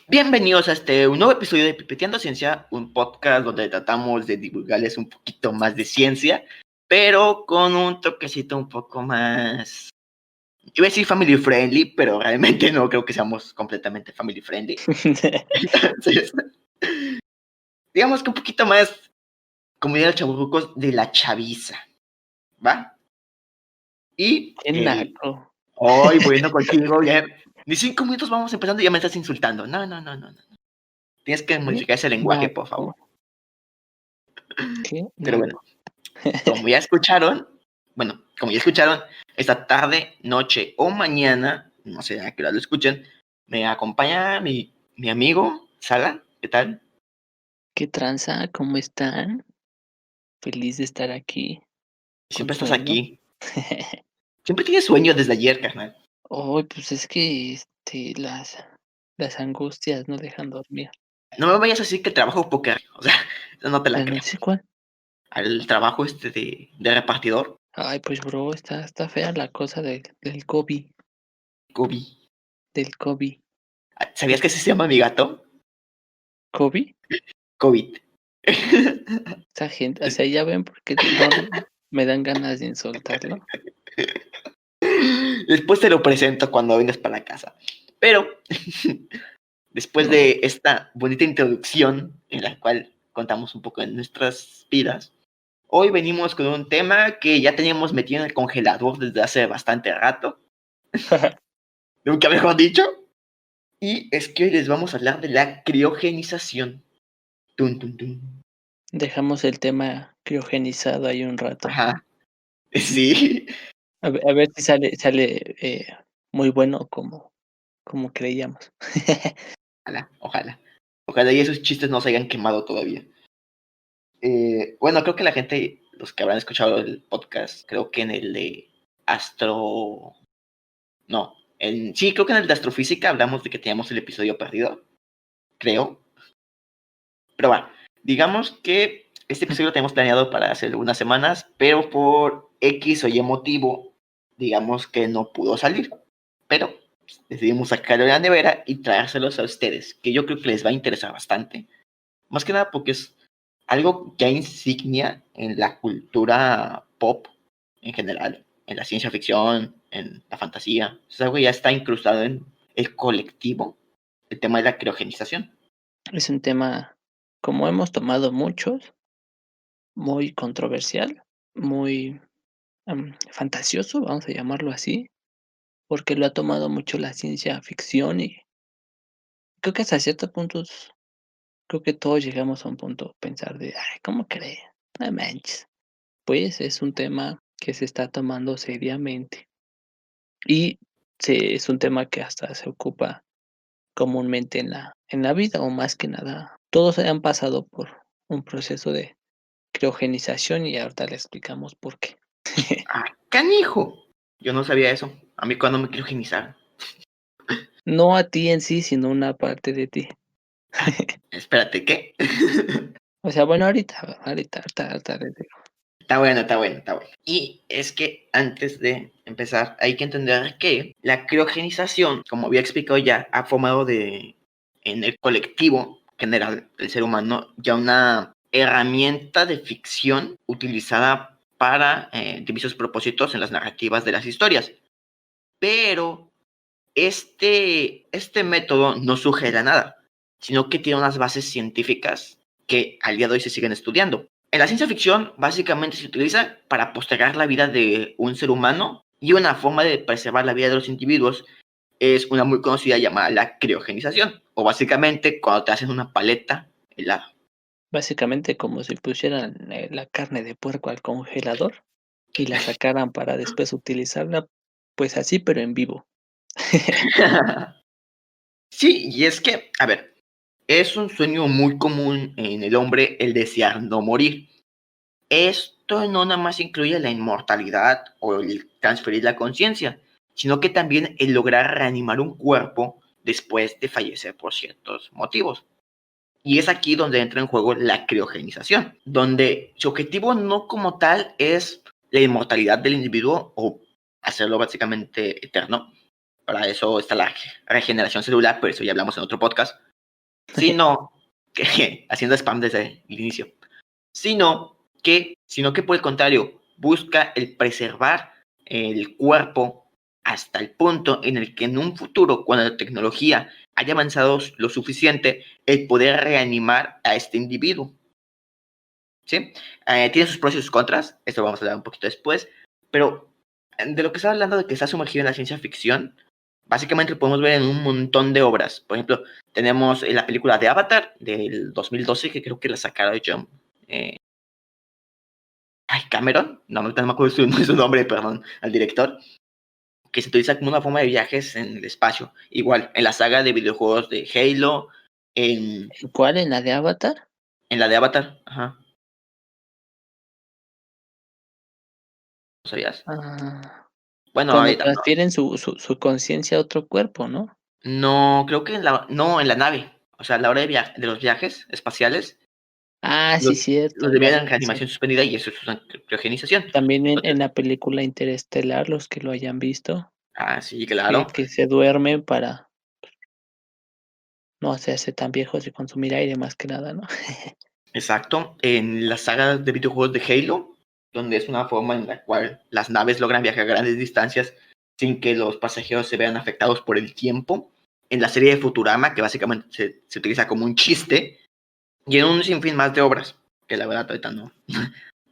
Bienvenidos a un nuevo episodio de Pipeteando Ciencia, un podcast donde tratamos de divulgarles un poquito más de ciencia, pero con un toquecito un poco más, iba a decir family friendly, pero realmente no creo que seamos completamente family friendly. Entonces, digamos que un poquito más, como dirían los chavorrucos, de la chaviza, ¿va? Y Qué naco. hoy bueno contigo, ya, ni 5 minutos vamos empezando y ya me estás insultando. No. Tienes que modificar ese lenguaje, por favor. Naco. Qué Pero bueno, naco. como ya escucharon, esta tarde, noche o mañana, no sé a qué hora lo escuchen, me acompaña mi amigo Sala. ¿Qué tal? ¿Qué tranza? ¿Cómo están? Feliz de estar aquí. Con Siempre estás sueño. aquí. Siempre tienes sueño desde ayer, carnal. Oh, pues es que las angustias no dejan dormir. No me vayas a decir que trabajo póker. O sea, no te la ¿No creo. sé cuál? Al trabajo de repartidor, Ay, pues bro, está fea la cosa del COVID. Kobe. Del COVID. ¿Sabías que así se llama mi gato? ¿COVID? COVID. Esa gente, o sea, ya ven porque no me dan ganas de insultarlo. Después te lo presento cuando vengas para la casa. Pero después No. de esta bonita introducción en la cual contamos un poco de nuestras vidas, hoy venimos con un tema que ya teníamos metido en el congelador desde hace bastante rato, nunca mejor dicho, y es que hoy les vamos a hablar de la criogenización. Tun, tun, tun. Dejamos el tema criogenizado ahí un rato. Ajá, sí. A ver si sale muy bueno como creíamos. Ojalá. Ojalá y esos chistes no se hayan quemado todavía. Bueno, creo que la gente, los que habrán escuchado el podcast, creo que en el de Astro... No, sí, creo que en el de Astrofísica hablamos de que teníamos el episodio perdido, creo. Pero bueno, digamos que este episodio lo tenemos planeado para hace algunas semanas, pero por X o Y motivo, digamos que no pudo salir. Pero decidimos sacarlo de la nevera y traérselos a ustedes, que yo creo que les va a interesar bastante. Más que nada porque es algo ya insignia en la cultura pop en general, en la ciencia ficción, en la fantasía. Es algo que ya está incrustado en el colectivo, el tema de la criogenización. Es un tema, como hemos tomado muchos, muy controversial, muy fantasioso, vamos a llamarlo así, porque lo ha tomado mucho la ciencia ficción y creo que hasta ciertos puntos, creo que todos llegamos a un punto pensar de, ay, ¿cómo cree? No manches. Pues es un tema que se está tomando seriamente y es un tema que hasta se ocupa comúnmente en la vida, o más que nada, todos han pasado por un proceso de criogenización y ahorita le explicamos por qué. ¡Ah, canijo! Yo no sabía eso. A mí cuando me criogenizaron. No a ti en sí, sino una parte de ti. Espérate, ¿qué? O sea, bueno, ahorita les digo. Está bueno, está bueno, está bueno. Y es que antes de empezar, hay que entender que la criogenización, como había explicado ya, ha formado en el colectivo general del ser humano ya una herramienta de ficción utilizada para diversos propósitos en las narrativas de las historias. Pero este método no surge de la nada, sino que tiene unas bases científicas que al día de hoy se siguen estudiando. En la ciencia ficción básicamente se utiliza para postergar la vida de un ser humano y una forma de preservar la vida de los individuos es una muy conocida llamada la criogenización, o básicamente cuando te hacen una paleta helada. Básicamente como si pusieran la carne de puerco al congelador y la sacaran para después utilizarla, pues así, pero en vivo. Sí, y es que, a ver, es un sueño muy común en el hombre el desear no morir. Esto no nada más incluye la inmortalidad o el transferir la conciencia, sino que también el lograr reanimar un cuerpo después de fallecer por ciertos motivos. Y es aquí donde entra en juego la criogenización, donde su objetivo no como tal es la inmortalidad del individuo o hacerlo básicamente eterno. Para eso está la regeneración celular, pero eso ya hablamos en otro podcast. sino que, haciendo spam desde el inicio, sino que por el contrario, busca el preservar el cuerpo hasta el punto en el que en un futuro, cuando la tecnología haya avanzado lo suficiente, el poder reanimar a este individuo. ¿Sí? Tiene sus pros y sus contras, esto vamos a hablar un poquito después, pero de lo que está hablando de que está sumergido en la ciencia ficción, básicamente lo podemos ver en un montón de obras. Por ejemplo, tenemos la película de Avatar del 2012, que creo que la sacaron John Cameron, no me acuerdo su nombre, perdón, al director, que se utiliza como una forma de viajes en el espacio. Igual, en la saga de videojuegos de Halo, en ¿Cuál? ¿En la de Avatar? la de Avatar, ajá, ¿lo sabías? Ah, Bueno, cuando ahorita transfieren su conciencia a otro cuerpo, ¿no? no, creo que en la nave, o sea, a la hora de los viajes espaciales, Ah, los, sí, cierto, los ya, debían ya, en sí. reanimación suspendida y eso es una criogenización. También en Entonces, la película Interestelar, los que lo hayan visto, sí, que claro. que se duermen para no hacerse tan viejos y consumir aire más que nada, ¿no? Exacto, en la saga de videojuegos de Halo, donde es una forma en la cual las naves logran viajar a grandes distancias sin que los pasajeros se vean afectados por el tiempo. En la serie de Futurama, que básicamente se utiliza como un chiste, y en un sinfín más de obras, que la verdad ahorita no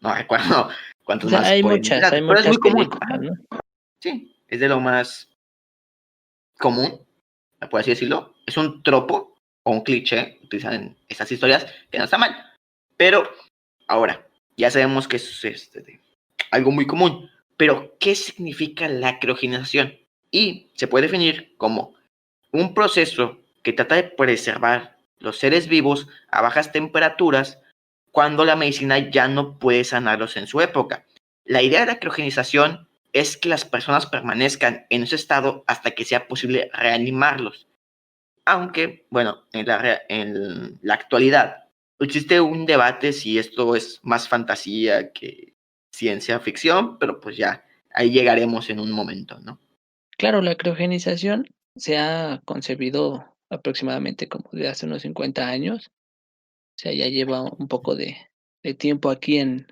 recuerdo O cuántos sea, más pueden hay mencionar, pero es muchas muy común. películas, Ajá, ¿no? sí, es de lo más común, por así decirlo. Es un tropo o un cliché utilizado en estas historias que no está mal. Pero ahora, ya sabemos que es algo muy común. Pero, ¿qué significa la criogenización? Y se puede definir como un proceso que trata de preservar los seres vivos a bajas temperaturas cuando la medicina ya no puede sanarlos en su época. La idea de la criogenización es que las personas permanezcan en ese estado hasta que sea posible reanimarlos. Aunque, bueno, en la actualidad existe un debate si esto es más fantasía que ciencia ficción, pero pues ya, ahí llegaremos en un momento, ¿no? Claro, la criogenización se ha concebido aproximadamente como de hace unos 50 años, o sea, ya lleva un poco de tiempo aquí en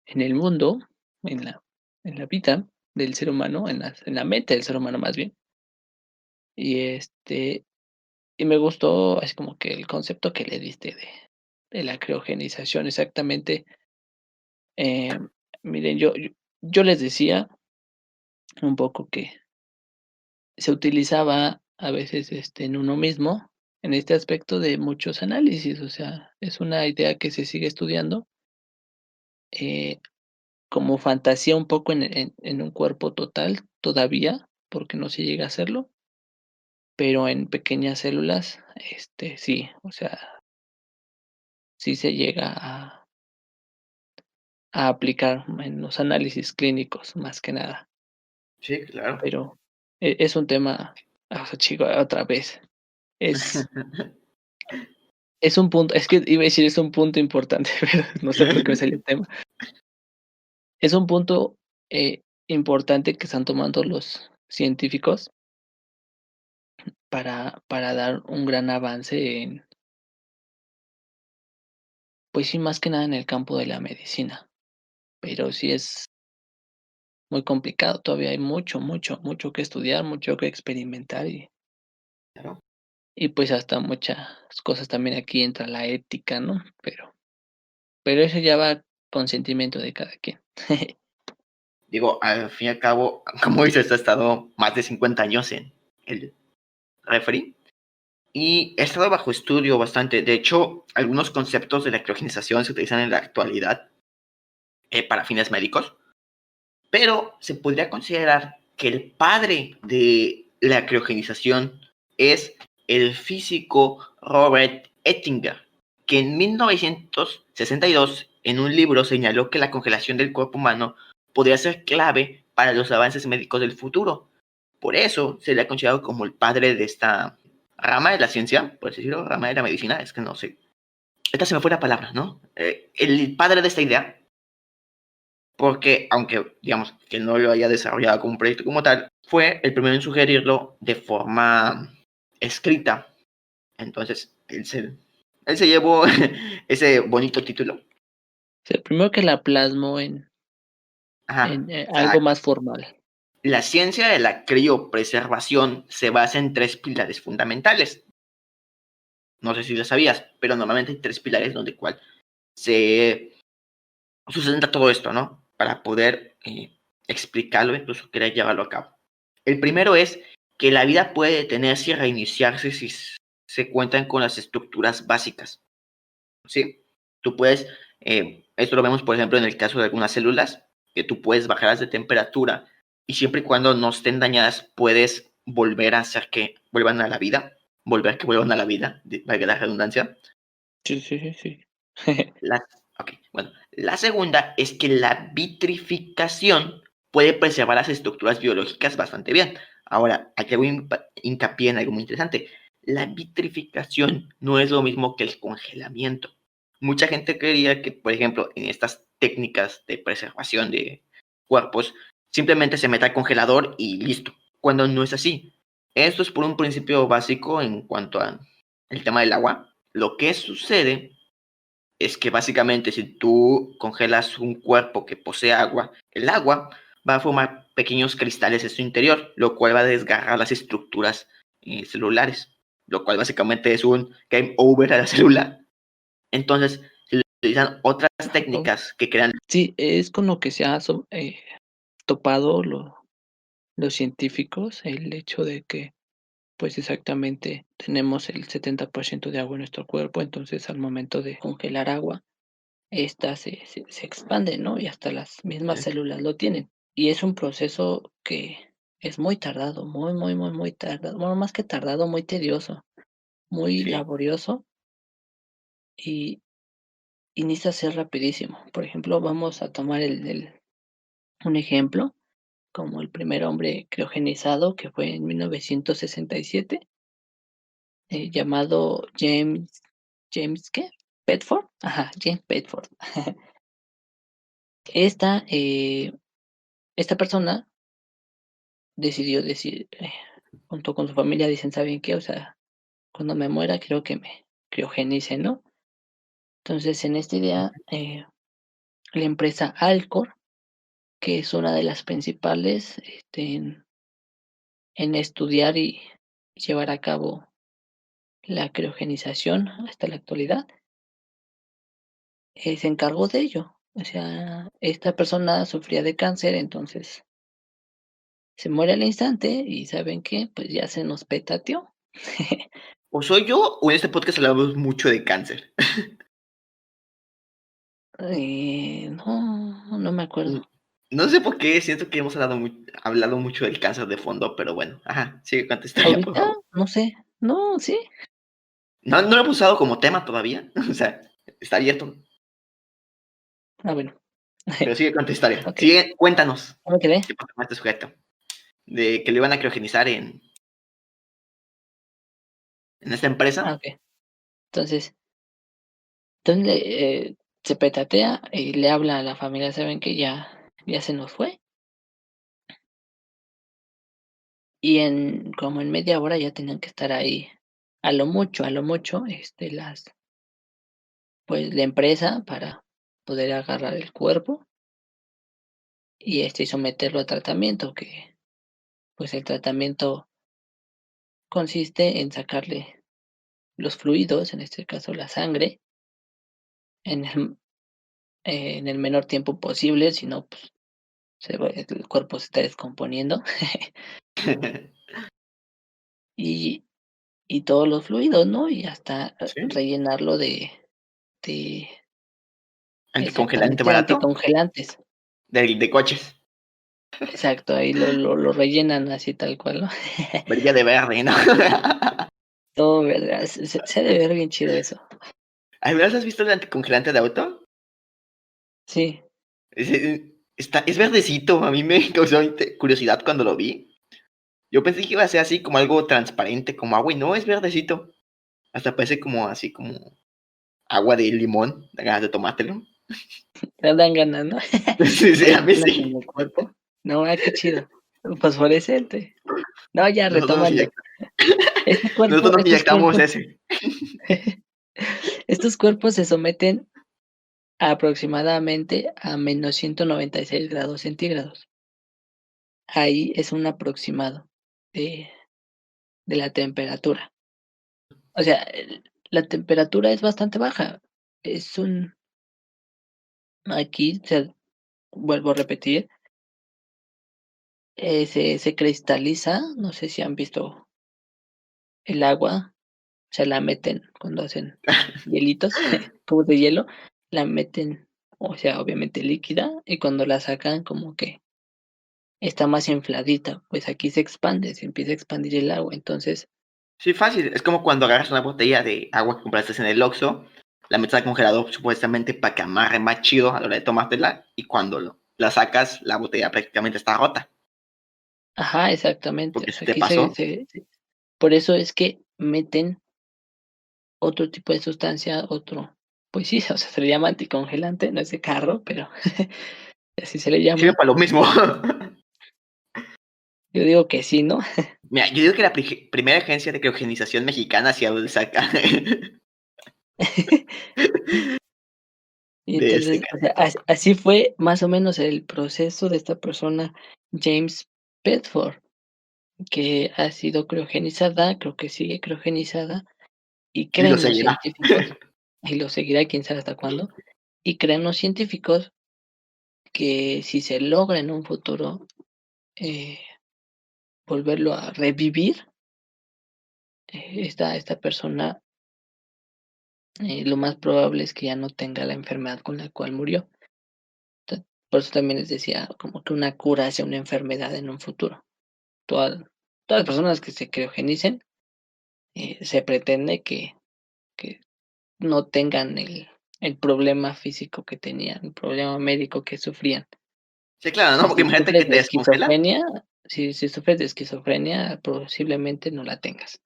el mundo, en la vida del ser humano, en la mente del ser humano más bien. Y, y me gustó así como que el concepto que le diste de la criogenización, exactamente. Miren, yo les decía un poco que se utilizaba a veces, en uno mismo, en este aspecto de muchos análisis, o sea, es una idea que se sigue estudiando, eh, como fantasía un poco en un cuerpo total todavía, porque no se llega a hacerlo, pero en pequeñas células, sí, o sea, sí se llega a aplicar en los análisis clínicos, más que nada, Sí, claro. pero es un tema, o sea, chico, otra vez, es es un punto, es que iba a decir es un punto importante, pero no sé por qué me salió el tema. Es un punto, importante que están tomando los científicos para dar un gran avance en, pues sí, más que nada en el campo de la medicina, pero sí es muy complicado, todavía hay mucho, mucho, mucho que estudiar, mucho que experimentar Claro. y pues hasta muchas cosas también aquí entra la ética, ¿no? Pero eso ya va con sentimiento de cada quien. Digo, al fin y al cabo, como dices, ha estado más de 50 años en el referee y ha estado bajo estudio bastante. De hecho, algunos conceptos de la criogenización se utilizan en la actualidad para fines médicos, pero se podría considerar que el padre de la criogenización es el físico Robert Ettinger, que en 1962 en un libro señaló que la congelación del cuerpo humano podría ser clave para los avances médicos del futuro. Por eso se le ha considerado como el padre de esta rama de la ciencia, por así decirlo, rama de la medicina, es que no sé. Esta se me fue la palabra, ¿no? El padre de esta idea, porque aunque digamos que no lo haya desarrollado como un proyecto como tal, fue el primero en sugerirlo de forma escrita. Entonces, Él se llevó ese bonito título. O sea, primero que la plasmó en Ajá. O sea, algo más formal. la ciencia de la criopreservación se basa en 3 pilares fundamentales. No sé si lo sabías, pero normalmente hay 3 pilares donde cual se sustenta todo esto, ¿no? Para poder explicarlo, incluso querer llevarlo a cabo. El primero es que la vida puede detenerse y reiniciarse si se cuentan con las estructuras básicas. ¿Sí? Tú puedes, esto lo vemos por ejemplo en el caso de algunas células, que tú puedes bajarlas de temperatura y siempre y cuando no estén dañadas puedes volver a hacer que vuelvan a la vida, volver a que vuelvan a la vida, valga la redundancia. Sí. La, bueno, la segunda es que la vitrificación puede preservar las estructuras biológicas bastante bien. Ahora, aquí hago hincapié en algo muy interesante. La vitrificación no es lo mismo que el congelamiento. Mucha gente creería que, por ejemplo, en estas técnicas de preservación de cuerpos, simplemente se mete al congelador y listo, cuando no es así. Esto es por un principio básico en cuanto al tema del agua. Lo que sucede es que básicamente si tú congelas un cuerpo que posee agua, el agua va a formar pequeños cristales en su interior, lo cual va a desgarrar las estructuras celulares, lo cual básicamente es un game over a la célula. Entonces, se utilizan otras técnicas que crean... Sí, es con lo que se ha topado los científicos, el hecho de que, pues exactamente, tenemos el 70% de agua en nuestro cuerpo, entonces al momento de congelar agua, esta se expande, ¿no? Y hasta las mismas células lo tienen. Y es un proceso que es muy tardado, muy tardado. Bueno, más que tardado, muy tedioso, muy Sí. laborioso y necesita ser rapidísimo. Por ejemplo, vamos a tomar un ejemplo, como el primer hombre criogenizado, que fue en 1967, llamado James, ¿qué? Bedford. Ajá, James Bedford. Esta, esta persona decidió decir, junto con su familia, dicen, ¿saben qué? O sea, cuando me muera, quiero que me criogenice, ¿no? Entonces, en esta idea, la empresa Alcor, que es una de las principales en estudiar y llevar a cabo la criogenización hasta la actualidad, se encargó de ello. O sea, esta persona sufría de cáncer, entonces se muere al instante y ¿saben qué? Pues ya se nos petateó. O soy yo o en este podcast hablamos mucho de cáncer. No me acuerdo. No sé por qué, siento que hemos hablado mucho del cáncer de fondo, pero bueno, ajá, sigue con tu historia, por Ahorita, favor. no sé. No, sí. No lo hemos usado como tema todavía, o sea, está abierto, Bueno. pero sigue con tu historia. Ok, Sigue, cuéntanos ¿cómo quedé? qué pasó con este sujeto, de que lo iban a criogenizar en esta empresa. Ok. Entonces, se petatea y le habla a la familia, ¿saben que ya se nos fue? Y como en media hora ya tenían que estar ahí, a lo mucho, pues la empresa para poder agarrar el cuerpo y someterlo a tratamiento, que pues el tratamiento consiste en sacarle los fluidos, en este caso la sangre, en el menor tiempo posible, si no, pues el cuerpo se está descomponiendo y, y todos los fluidos, ¿no? Y hasta Sí. rellenarlo de Anticongelante exactamente barato anticongelantes. de coches. Exacto, ahí lo rellenan así tal cual, ¿no? Brilla de verde, ¿no? Todo verga, se ha de ver bien chido eso. ¿Alguna vez has visto el anticongelante de auto? Sí, Es verdecito, a mí me causó curiosidad cuando lo vi. Yo pensé que iba a ser así como algo transparente, como agua, y no, es verdecito. Hasta parece como así como agua de limón, da ganas de tomártelo. te dan ganas, ¿no? Sí, sí, Lo a mí pones en sí. el cuerpo. No, qué chido. Fosforescente. No, ya Nosotros nos retomando. Este cuerpo, nosotros nos estos inyectamos cuerpos, ese. estos cuerpos se someten aproximadamente a -196 °C. Ahí es un aproximado de la temperatura. O sea, la temperatura es bastante baja. Es un aquí se vuelvo a repetir, se cristaliza, no sé si han visto el agua, se la meten cuando hacen hielitos, cubos de hielo, la meten, o sea, obviamente líquida, y cuando la sacan como que está más infladita, pues aquí se expande, se empieza a expandir el agua, entonces, Sí, fácil. Es como cuando agarras una botella de agua que compraste en el Oxxo, la metes al congelador supuestamente para que amarre más chido a la hora de tomártela, y cuando la sacas, la botella prácticamente está rota. ajá, exactamente, Porque o si sea, te aquí pasó. por eso es que meten otro tipo de sustancia, otro, pues sí, o sea, se le llama anticongelante, no es de carro, pero así se le Sirve llama. para lo mismo. Yo digo que sí, ¿no? Mira, yo digo que la primera agencia de criogenización mexicana hacía de saca Y de este entonces, o sea, así fue más o menos el proceso de esta persona, James Bedford, que ha sido criogenizada, creo que sigue criogenizada, y y lo creen los seguirá. científicos, y lo seguirá quién sabe hasta cuándo, y creen los científicos que si se logra en un futuro eh, volverlo a revivir, esta persona, lo más probable es que ya no tenga la enfermedad con la cual murió. Por eso también les decía, como que una cura hacia una enfermedad en un futuro. Todas, todas las personas que se criogenicen, se pretende que no tengan el problema físico que tenían, el problema médico que sufrían. Sí, claro, O ¿no? sea, Porque imagínate que te descongela. si sufres de esquizofrenia, posiblemente no la tengas.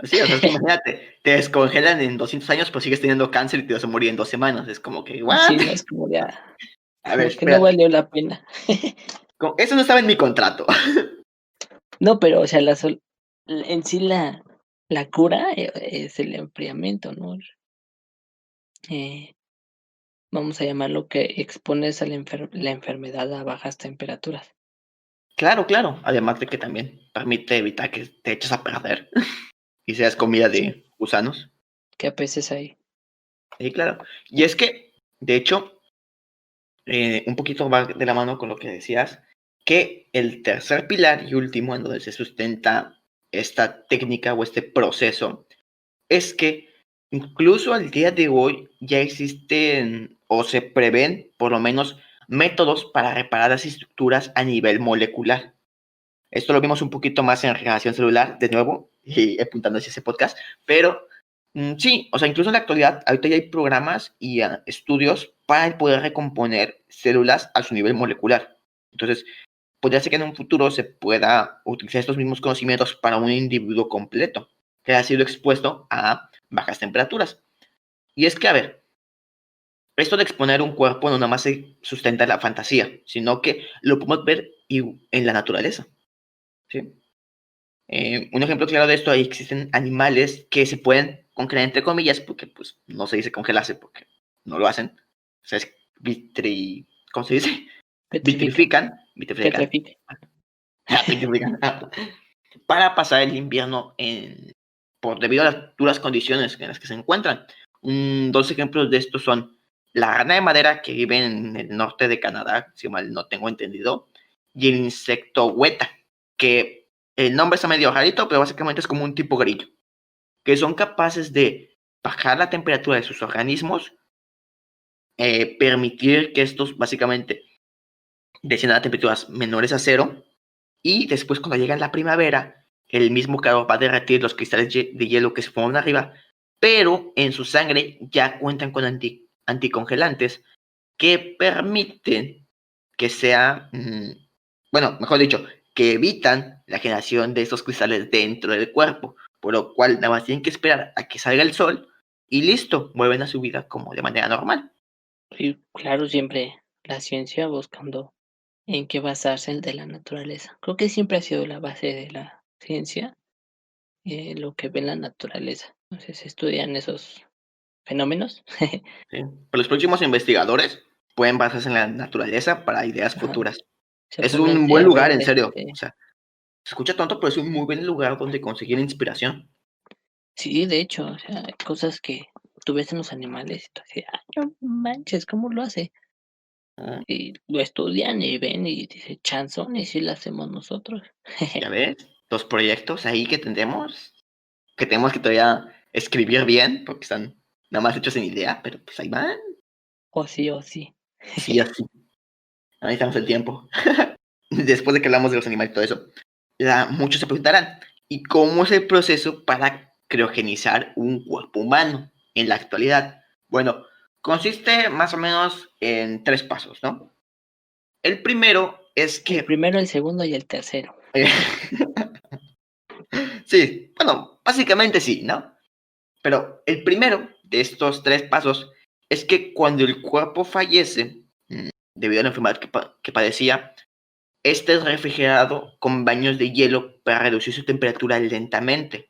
Sí, o sea, es que imagínate, te descongelan en 200 años, pero sigues teniendo cáncer y te vas a morir en 2 semanas. Es como que, ¿what? Sí, no es como ya, A ver, como que no espérate. valió la pena. Eso no estaba en mi contrato. No, pero, o sea, en sí la cura, es el enfriamiento, ¿no? Eh, Vamos a llamarlo que expones a la enfermedad a bajas temperaturas. Claro, claro. Además de que también permite evitar que te eches a perder y seas comida Sí, de gusanos. que a veces ahí. Sí, claro. Y es que, de hecho, un poquito va de la mano con lo que decías, que el tercer pilar y último en donde se sustenta esta técnica o este proceso es que incluso al día de hoy ya existen o se prevén por lo menos métodos para reparar las estructuras a nivel molecular. Esto lo vimos un poquito más en regeneración celular, de nuevo, y apuntando hacia ese podcast, pero sí, o sea, incluso en la actualidad, ahorita ya hay programas y estudios para poder recomponer células a su nivel molecular. Entonces, podría ser que en un futuro se pueda utilizar estos mismos conocimientos para un individuo completo que ha sido expuesto a bajas temperaturas. Y es que, a ver, esto de exponer un cuerpo no nada más se sustenta en la fantasía, sino que lo podemos ver en la naturaleza. ¿Sí? Un ejemplo claro de esto, ahí existen animales que se pueden congelar entre comillas, porque pues no se dice congelarse porque no lo hacen. O sea, es ¿cómo se dice? Petrifican, Vitrifican, petrifican. vitrifican, para pasar el invierno debido a las duras condiciones en las que se encuentran. Dos ejemplos de estos son la rana de madera que vive en el norte de Canadá, si mal no tengo entendido, y el insecto hueta, que el nombre está medio rarito, pero básicamente es como un tipo grillo, que son capaces de bajar la temperatura de sus organismos, permitir que estos básicamente desciendan a temperaturas menores a cero, y después cuando llega la primavera, el mismo calor va a derretir los cristales de hielo que se forman arriba, pero en su sangre ya cuentan con anticongelantes que permiten que sea, bueno, mejor dicho, que evitan la generación de estos cristales dentro del cuerpo, por lo cual nada más tienen que esperar a que salga el sol y listo, vuelven a su vida como de manera normal. Y claro, siempre la ciencia buscando en qué basarse el de la naturaleza. Creo que siempre ha sido la base de la ciencia, lo que ve en la naturaleza. Entonces se estudian esos. fenómenos. ¿sí? Pero los próximos investigadores pueden basarse en la naturaleza para ideas Ajá. futuras. Se Es pone un así, buen a lugar, ver, en serio. O sea, se escucha tonto, pero es un muy buen lugar donde conseguir inspiración. sí, de hecho, o sea, hay cosas que tú ves en los animales y tú así, no manches, ¿cómo lo hace? ¿No? Y lo estudian y ven y dice, chanzón, y si lo hacemos nosotros. Ya ves, los proyectos ahí que tenemos que todavía escribir bien, porque están nada más hechos en idea, pero pues ahí van, O sí, o sí. sí, así. Ahí estamos el tiempo. Después de que hablamos de los animales y todo eso, muchos se preguntarán, ¿y cómo es el proceso para criogenizar un cuerpo humano en la actualidad? Bueno, consiste más o menos en 3 pasos, ¿no? El primero es El que... primero, el segundo y el tercero. sí, bueno, básicamente sí, ¿no? Pero el primero de estos 3 pasos es que cuando el cuerpo fallece, debido a la enfermedad que padecía, este es refrigerado con baños de hielo para reducir su temperatura lentamente.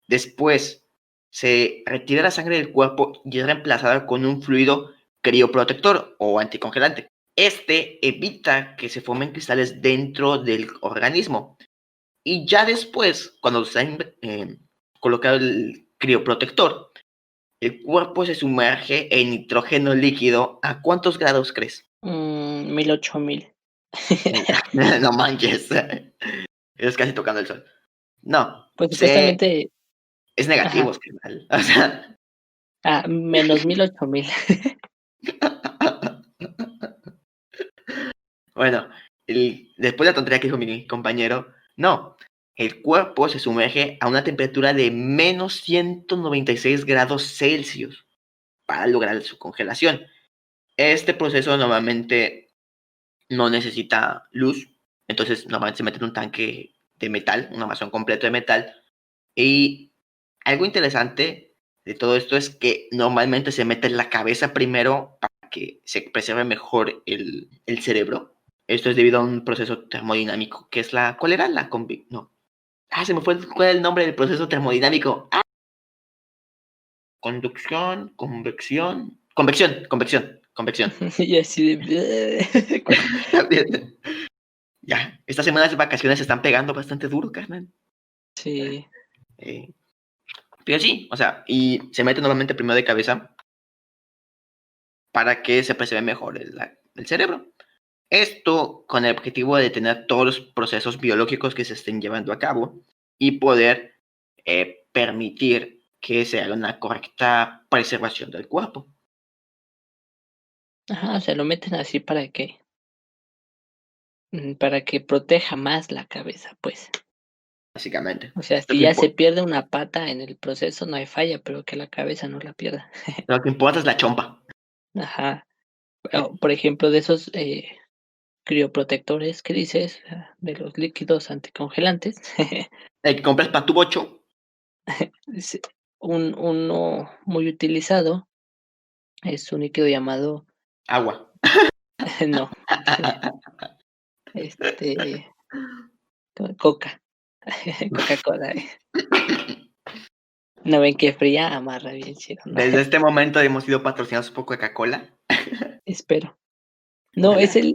Después, se retira la sangre del cuerpo y es reemplazada con un fluido crioprotector o anticongelante. Este evita que se formen cristales dentro del organismo. Y ya después, cuando se ha colocado el crioprotector, el cuerpo se sumerge en nitrógeno líquido. ¿A cuántos grados crees? 1000, 8000. No manches. Es casi tocando el sol. No, Pues supuestamente, es negativo, ajá, es carnal. O sea, menos 1000, 8000. bueno, después de la tontería que dijo mi compañero, no, el cuerpo se sumerge a una temperatura de menos 196 grados Celsius para lograr su congelación. Este proceso normalmente no necesita luz, entonces normalmente se mete en un tanque de metal, un almacén completo de metal. Y algo interesante de todo esto es que normalmente se mete en la cabeza primero para que se preserve mejor el cerebro. Esto es debido a un proceso termodinámico que es la... ¿Cuál era? No. Se me fue cuál era el nombre del proceso termodinámico. Conducción, convección. Y así de... Ya, estas semanas de vacaciones se están pegando bastante duro, carnal. Sí. Eh, pero sí, o sea, y se mete normalmente primero de cabeza para que se perciba mejor el cerebro. Esto con el objetivo de detener todos los procesos biológicos que se estén llevando a cabo y poder permitir que se haga una correcta preservación del cuerpo. Ajá, o sea, lo meten así para que proteja más la cabeza, pues. Básicamente. O sea, Lo si que, ya se pierde una pata en el proceso, no hay falla, pero que la cabeza no la pierda. lo que importa es la chompa. Ajá. Por ejemplo, de esos crioprotectores que dices, de los líquidos anticongelantes, El que compras para tu bocho, es uno muy utilizado es un líquido llamado, agua. no, este, Coca, Coca-Cola. No ven que fría, amarra bien chido, ¿no? Desde este momento hemos sido patrocinados por Coca-Cola. Espero. No, es Ojalá.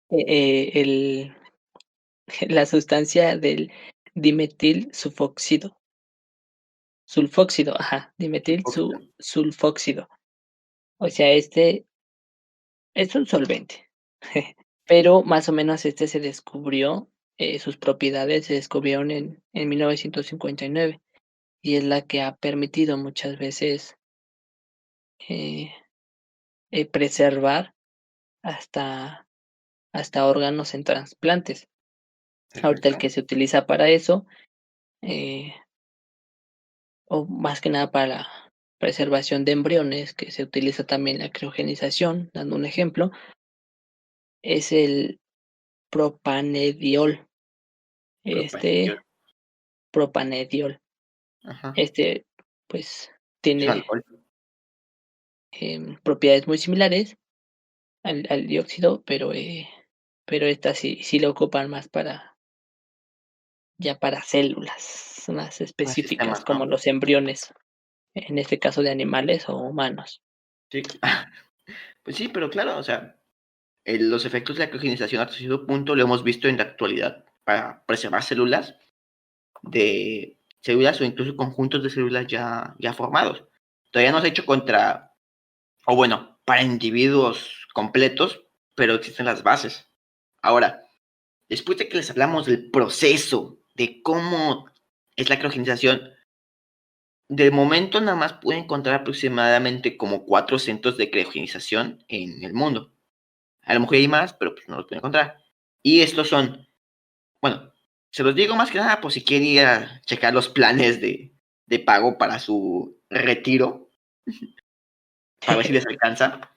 el la sustancia del dimetil sulfóxido, ajá, dimetil sulfóxido. O sea, es un solvente, pero más o menos se descubrió, sus propiedades se descubrieron en 1959 y es la que ha permitido muchas veces, eh, preservar hasta órganos en trasplantes. Ahorita el Perfecto. que se utiliza para eso, eh, o más que nada para la preservación de embriones, que se utiliza también la criogenización, dando un ejemplo, es el propanediol. Propanediol. Este propanediol, Ajá. este, pues, Es un tiene, alcohol. propiedades muy similares al dióxido, pero esta sí lo ocupan más para células más Los específicas, sistemas, como ¿no? los embriones. en este caso de animales o humanos. Sí. Pues sí, pero claro, o sea, los efectos de la criogenización hasta cierto punto lo hemos visto en la actualidad para preservar células o incluso conjuntos de células ya formados. Todavía no se ha hecho para individuos completos, pero existen las bases. Ahora, después de que les hablamos del proceso, de cómo es la criogenización, de momento nada más pude encontrar aproximadamente como 4 centros de criogenización en el mundo. A lo mejor hay más, pero pues no los pude encontrar. Y estos son, bueno, se los digo más que nada por si quieren ir a checar los planes de pago para su retiro, para ver si les alcanza.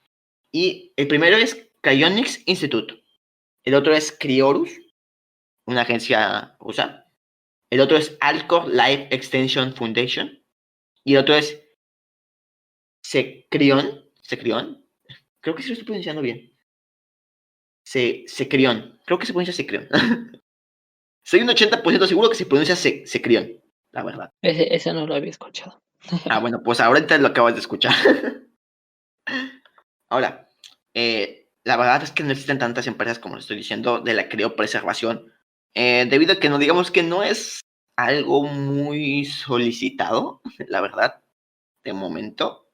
Y el primero es Cryonics Institute. El otro es Criorus, una agencia rusa. El otro es Alcor Life Extension Foundation. Y el otro es Secrion. Secrion. Creo que sí lo estoy pronunciando bien. Secrion. Creo que se pronuncia Secrion. Soy un 80% seguro que se pronuncia Secrion, la verdad. Ese no lo había escuchado. Bueno, pues ahorita lo acabas de escuchar. Ahora, la verdad es que no existen tantas empresas como les estoy diciendo de la criopreservación, debido a que no digamos que no es algo muy solicitado, la verdad, de momento.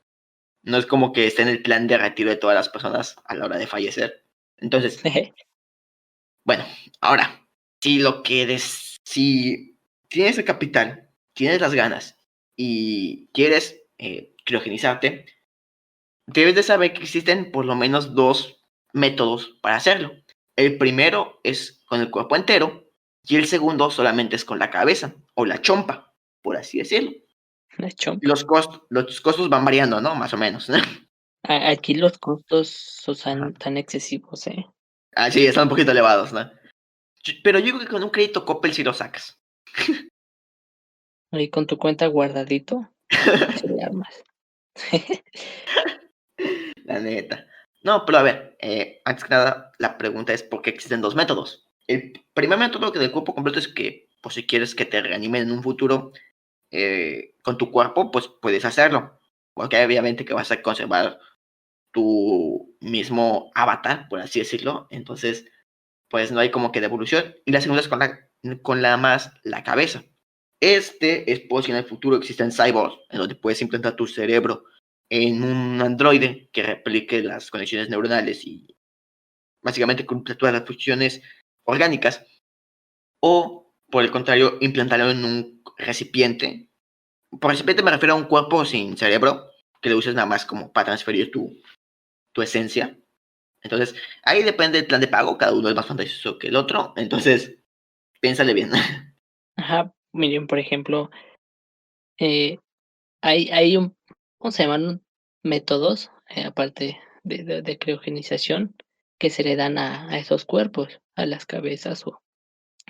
No es como que esté en el plan de retiro de todas las personas a la hora de fallecer. Entonces, bueno, ahora, si tienes el capital, tienes las ganas y quieres criogenizarte, debes de saber que existen por lo menos 2 métodos para hacerlo. El primero es con el cuerpo entero y el segundo solamente es con la cabeza o la chompa, por así decirlo. Una chompa. Los costos van variando, ¿no? Más o menos. Aquí los costos son tan excesivos, ¿eh? Sí, están un poquito elevados, ¿no? Pero yo creo que con un crédito Coppel sí lo sacas. Ahí con tu cuenta guardadito, se armas. La neta. No, pero a ver, antes que nada, la pregunta es ¿por qué existen 2 métodos? El primer método que del cuerpo completo es que, pues si quieres que te reanimen en un futuro con tu cuerpo, pues puedes hacerlo. Porque obviamente que vas a conservar tu mismo avatar, por así decirlo. Entonces, pues no hay como que devolución. Y la segunda es con la cabeza. Este es por si en el futuro existen cyborgs, en donde puedes implantar tu cerebro en un androide que replique las conexiones neuronales y básicamente cumple todas las funciones orgánicas. O, por el contrario, implantarlo en un recipiente. Por recipiente me refiero a un cuerpo sin cerebro, que lo uses nada más como para transferir tu esencia. Entonces, ahí depende del plan de pago, cada uno es más fantasioso que el otro. Entonces, piénsale bien. Ajá, miren, por ejemplo, eh, hay ¿cómo se llaman? Métodos, aparte de criogenización, que se le dan a esos cuerpos, a las cabezas, o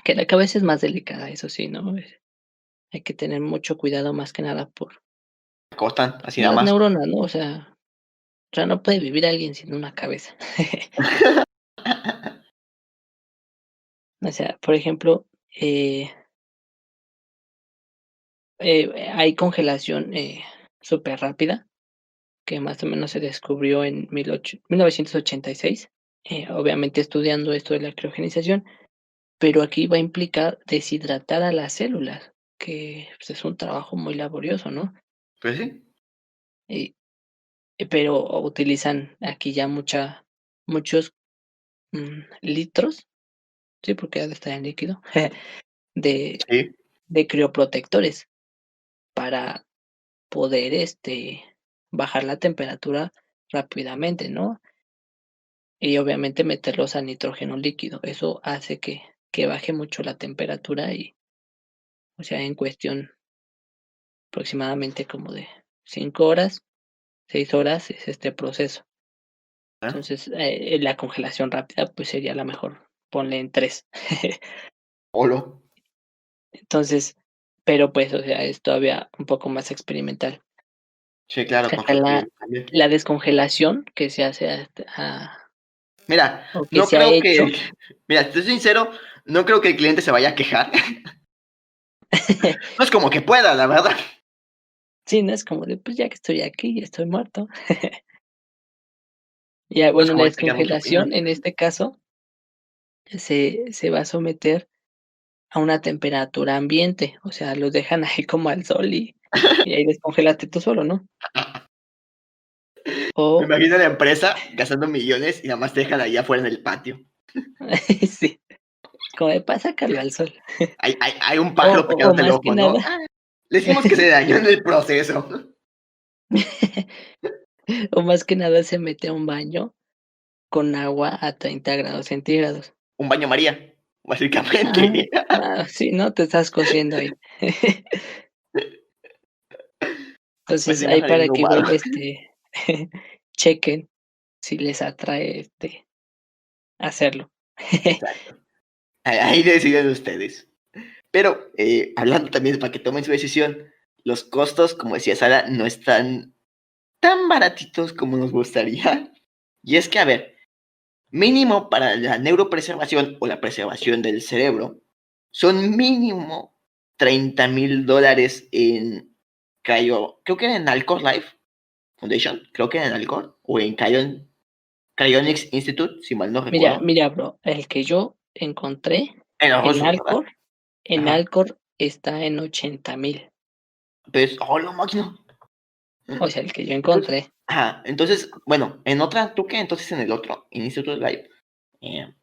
que la cabeza es más delicada, eso sí, ¿no? Hay que tener mucho cuidado más que nada por Costan, así nada las más. neuronas, ¿no? O sea, no puede vivir alguien sin una cabeza. O sea, por ejemplo, hay congelación, súper rápida, que más o menos se descubrió en 1986, obviamente estudiando esto de la criogenización, pero aquí va a implicar deshidratar a las células, que, pues, es un trabajo muy laborioso, ¿no? Pues sí. Y pero utilizan aquí ya muchos, litros, sí, porque ha de estar en líquido, de Sí. crioprotectores para poder, bajar la temperatura rápidamente, ¿no? Y obviamente meterlos a nitrógeno líquido. Eso hace que baje mucho la temperatura y, o sea, en cuestión aproximadamente como de 5 horas, 6 horas es este proceso. ¿Eh? Entonces, la congelación rápida, pues, sería la mejor, ponle en 3. Olo. Entonces, pero, pues, o sea, es todavía un poco más experimental. Sí, claro, Acá construir. la descongelación que se hace Mira, o que no se ha creo que, hecho. mira, te soy sincero, no creo que el cliente se vaya a quejar. No es como que pueda, la verdad. Sí, no es como de, pues ya que estoy aquí, ya estoy muerto. Ya, No es bueno, la como que tengan mucha pena. descongelación en este caso se va a someter a una temperatura ambiente, o sea, los dejan ahí como al sol y ahí descongelaste tú solo, ¿no? Me O imagino a la empresa gastando millones y nada más te dejan ahí afuera en el patio. sí, como de: "Pa, sácalo al sol". Hay un O pájaro o picándote el más que ojo, ¿no? nada Ah, le decimos que se dañó en el proceso. o más que nada se mete a un baño con agua a 30 °C. Un baño María, Ajá, básicamente. sí, ¿no? Te estás cociendo ahí. Pues Entonces, venga ahí para saliendo que ahumado. igual, chequen si les atrae, hacerlo. Exacto. Ahí deciden ustedes. Pero hablando también para que tomen su decisión, los costos, como decía Sara, no están tan baratitos como nos gustaría. Y es que, a ver, mínimo para la neuropreservación o la preservación del cerebro, son mínimo $30,000 en creo que en Alcor Life Foundation, creo que en Alcor, o en Cryonics Institute, si mal no Mira, recuerdo. mira, bro, el que yo encontré En los en rusos, ¿verdad? Alcor, en Ajá. Alcor está en 80,000. Pues, oh, la máquina. O sea, el que yo Entonces, encontré. ajá, entonces, bueno, en otra, ¿tú qué? Entonces en el otro, en Institute Life, eh,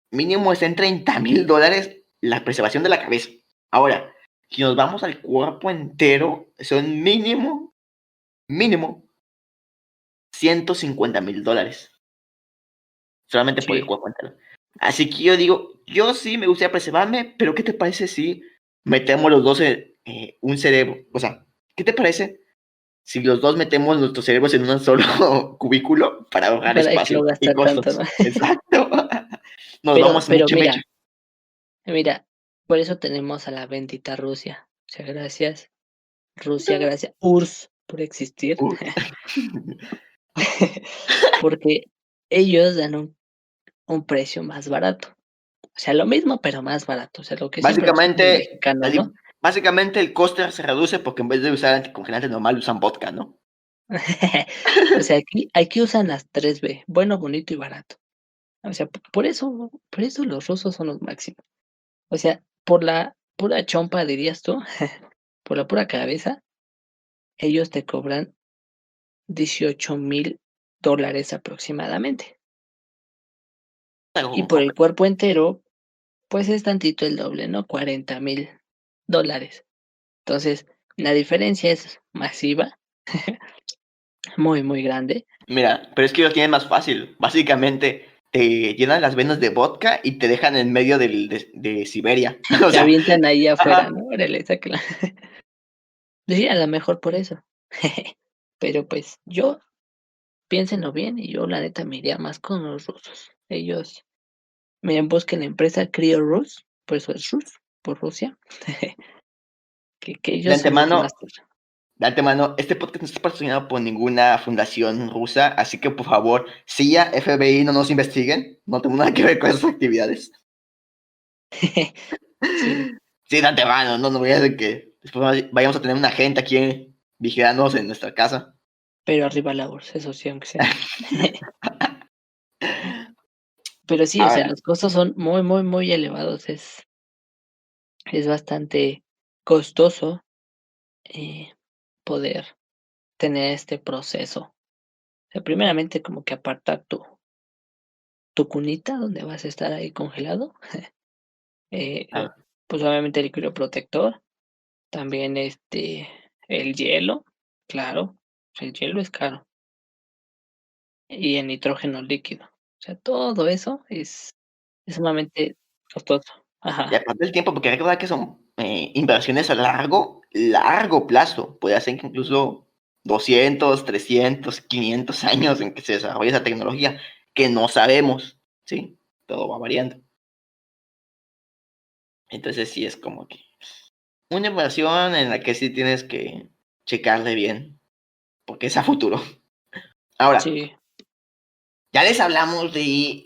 mínimo está en $30,000 la preservación de la cabeza. Ahora, si nos vamos al cuerpo entero, son mínimo $150,000. Solamente por el Sí, cuerpo entero. Así que yo digo, yo sí me gustaría preservarme, pero ¿qué te parece si metemos los dos en un cerebro? O sea, ¿qué te parece si los dos metemos nuestros cerebros en un solo cubículo para ahorrar para que espacio no y gastar tanto, ¿no? costos? Exacto. Nos Pero vamos pero meche meche. mira, por eso tenemos a la bendita Rusia. O sea, gracias, Rusia, gracias, URSS, por existir. Uh, Porque ellos dan un precio más barato. O sea, lo mismo, pero más barato. O sea, lo que siempre buscan los básicamente, mexicanos, ¿no? básicamente el coste se reduce porque en vez de usar anticongelante normal usan vodka, ¿no? O sea, aquí usan las 3B, bueno, bonito y barato. O sea, por eso los rusos son los máximos. O sea, por la pura chompa, dirías tú, por la pura cabeza, ellos te cobran $18,000 aproximadamente. Y por el cuerpo entero, pues es tantito el doble, ¿no? $40,000. Entonces, la diferencia es masiva, muy, muy grande. Mira, pero es que lo tienen más fácil. Básicamente te llenan las venas de vodka y te dejan en medio de Siberia. O Te sea, avientan ahí afuera, ajá. ¿no? Órale, sácala. Sí, a lo mejor por eso. Pero pues yo, piénsenlo bien, y yo la neta me iría más con los rusos. Ellos, miren, busquen la empresa CryoRus, por eso es Rus, por Rusia, que De ellos son los antemano, masters. de antemano, este podcast no está patrocinado por ninguna fundación rusa, así que por favor, CIA, FBI, no nos investiguen. No tengo nada que ver con esas actividades. Sí, Sí, de antemano, no voy a hacer que después vayamos a tener un agente aquí vigilándonos en nuestra casa. pero arriba la URSS, eso sí, aunque sea. Pero sí, o sea, Ahora, los costos son muy, muy, muy elevados. Es bastante costoso, poder tener este proceso. O sea, primeramente, como que apartar tu cunita donde vas a estar ahí congelado. Eh, ah, pues, obviamente el crioprotector, también, el hielo, claro, el hielo es caro, y el nitrógeno líquido. O sea, todo eso es sumamente costoso. y Ajá. aparte del tiempo, porque recordar que son inversiones a largo plazo. Puede ser que incluso 200, 300, 500 años en que se desarrolle esa tecnología, que no sabemos, ¿sí? Todo va variando. Entonces sí es como que una inversión en la que sí tienes que checarle bien, porque es a futuro. Ahora, Sí, ya les hablamos de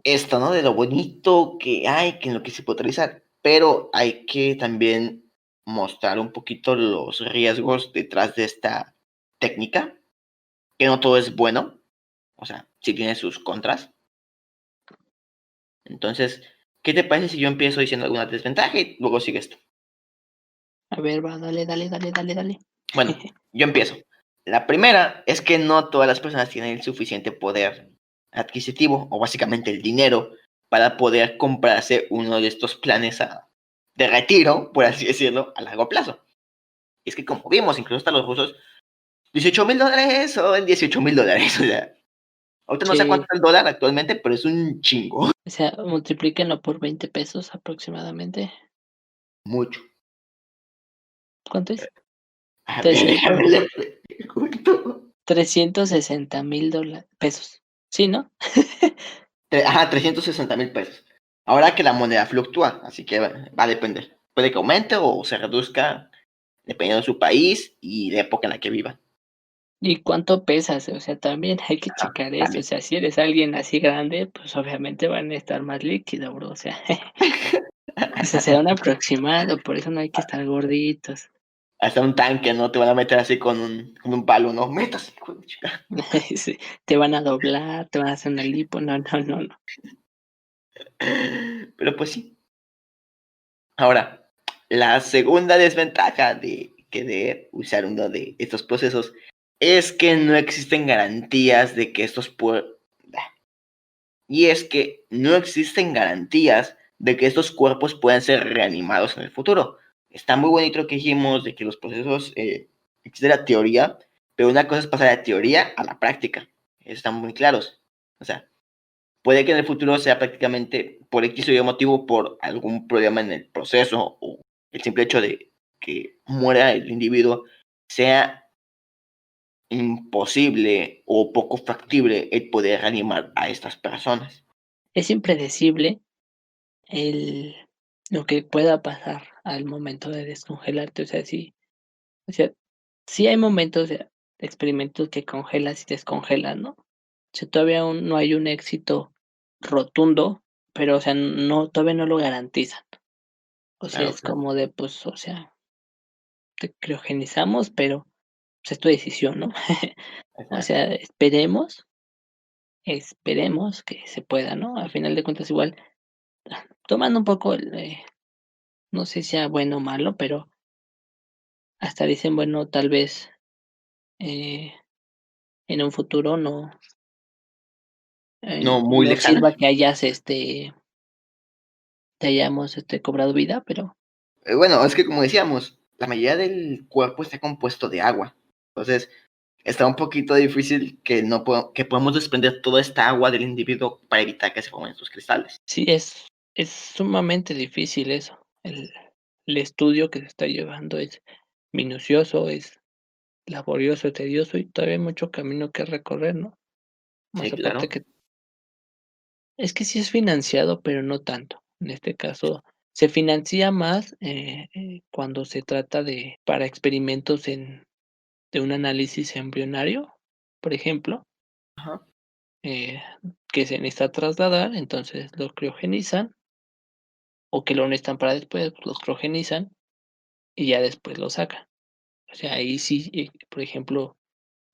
esto, ¿no? De lo bonito que hay, que en lo que se puede utilizar, pero hay que también mostrar un poquito los riesgos detrás de esta técnica, que no todo es bueno, o sea, sí tiene sus contras. Entonces, ¿qué te parece si yo empiezo diciendo alguna desventaja y luego sigues tú? A ver, va, dale, dale, dale, dale, dale. Bueno, yo empiezo. La primera es que no todas las personas tienen el suficiente poder adquisitivo, o básicamente el dinero, para poder comprarse uno de estos planes de retiro, por así decirlo, a largo plazo. Y es que como vimos, incluso hasta los rusos, $18,000 son $18,000. O sea, ahorita no sé Sí, cuánto es el dólar actualmente, pero es un chingo. o sea, multiplíquenlo por 20 pesos aproximadamente. Mucho. ¿Cuánto es? A ver, 300, déjame le pregunto. 360,000 pesos. ¿Sí, no? Ajá, 360,000 pesos. Ahora que la moneda fluctúa, así que va a depender. Puede que aumente o se reduzca dependiendo de su país y de época en la que viva. ¿Y cuánto pesas? O sea, también hay que Ajá, checar eso. O también. sea, si eres alguien así grande, pues obviamente van a estar más líquido, bro. O sea, eso será un aproximado, por eso no hay que estar gorditos. Hasta un tanque, ¿no? Te van a meter así con un palo, ¿no? Métase, hijo de chica. Sí, te van a doblar, te van a hacer una lipo. No, no, no, no. Pero pues sí. Ahora, la segunda desventaja de querer usar uno de estos procesos es que no existen garantías de que y es que no existen garantías de que estos cuerpos puedan ser reanimados en el futuro. Está muy bonito lo que dijimos de que los procesos existe la teoría, pero una cosa es pasar de la teoría a la práctica. Están muy claros. O sea, puede que en el futuro sea prácticamente por X o Y motivo, por algún problema en el proceso o el simple hecho de que muera el individuo, sea imposible o poco factible el poder reanimar a estas personas. Es impredecible el lo que pueda pasar al momento de descongelarte. O sea, sí hay momentos de experimentos que congelas y descongelas, ¿no? O sea, todavía aún no hay un éxito rotundo, pero, o sea, no, todavía no lo garantizan. O sea, Claro, es claro. como de, pues, o sea, te criogenizamos, pero, pues, es tu decisión, ¿no? O Exacto. sea, esperemos que se pueda, ¿no? A final de cuentas, igual, tomando un poco no sé si sea bueno o malo, pero hasta dicen, bueno, tal vez, eh, en un futuro No muy no lejana. sirva que te hayamos, cobrado vida, pero Bueno, es que como decíamos, la mayoría del cuerpo está compuesto de agua. Entonces, está un poquito difícil que no que podamos desprender toda esta agua del individuo para evitar que se formen estos cristales. sí es sumamente difícil eso. El estudio que se está llevando es minucioso, es laborioso, tedioso y todavía hay mucho camino que recorrer, ¿no? Sí, Más aparte claro. que es que sí es financiado, pero no tanto. En este caso, se financia más, cuando se trata de para experimentos de un análisis embrionario, por ejemplo, Ajá, eh, que se necesita trasladar, entonces lo criogenizan, o que lo necesitan para después, pues, los criogenizan y ya después lo sacan. O sea, ahí sí, por ejemplo,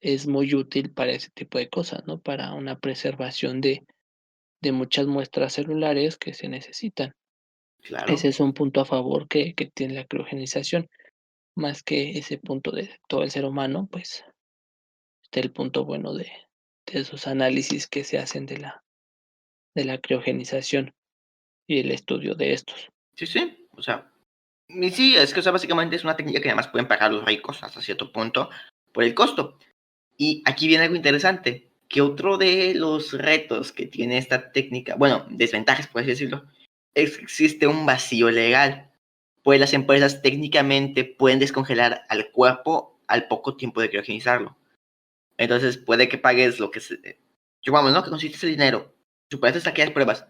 es muy útil para ese tipo de cosas, ¿no? Para una preservación de muchas muestras celulares que se necesitan. Ese claro. es un punto a favor que tiene la criogenización, más que ese punto de todo el ser humano, pues, está el punto bueno de esos análisis que se hacen de la criogenización y el estudio de estos. Sí, sí. O sea, y sí, es que o sea, básicamente es una técnica que además pueden pagar los ricos hasta cierto punto por el costo. Y aquí viene algo interesante, que otro de los retos que tiene esta técnica, bueno, desventajas por así decirlo, es que existe un vacío legal, pues las empresas técnicamente pueden descongelar al cuerpo al poco tiempo de criogenizarlo. Entonces puede que pagues lo que se... Vamos, ¿no? Que consiste ese dinero, superaste aquellas pruebas,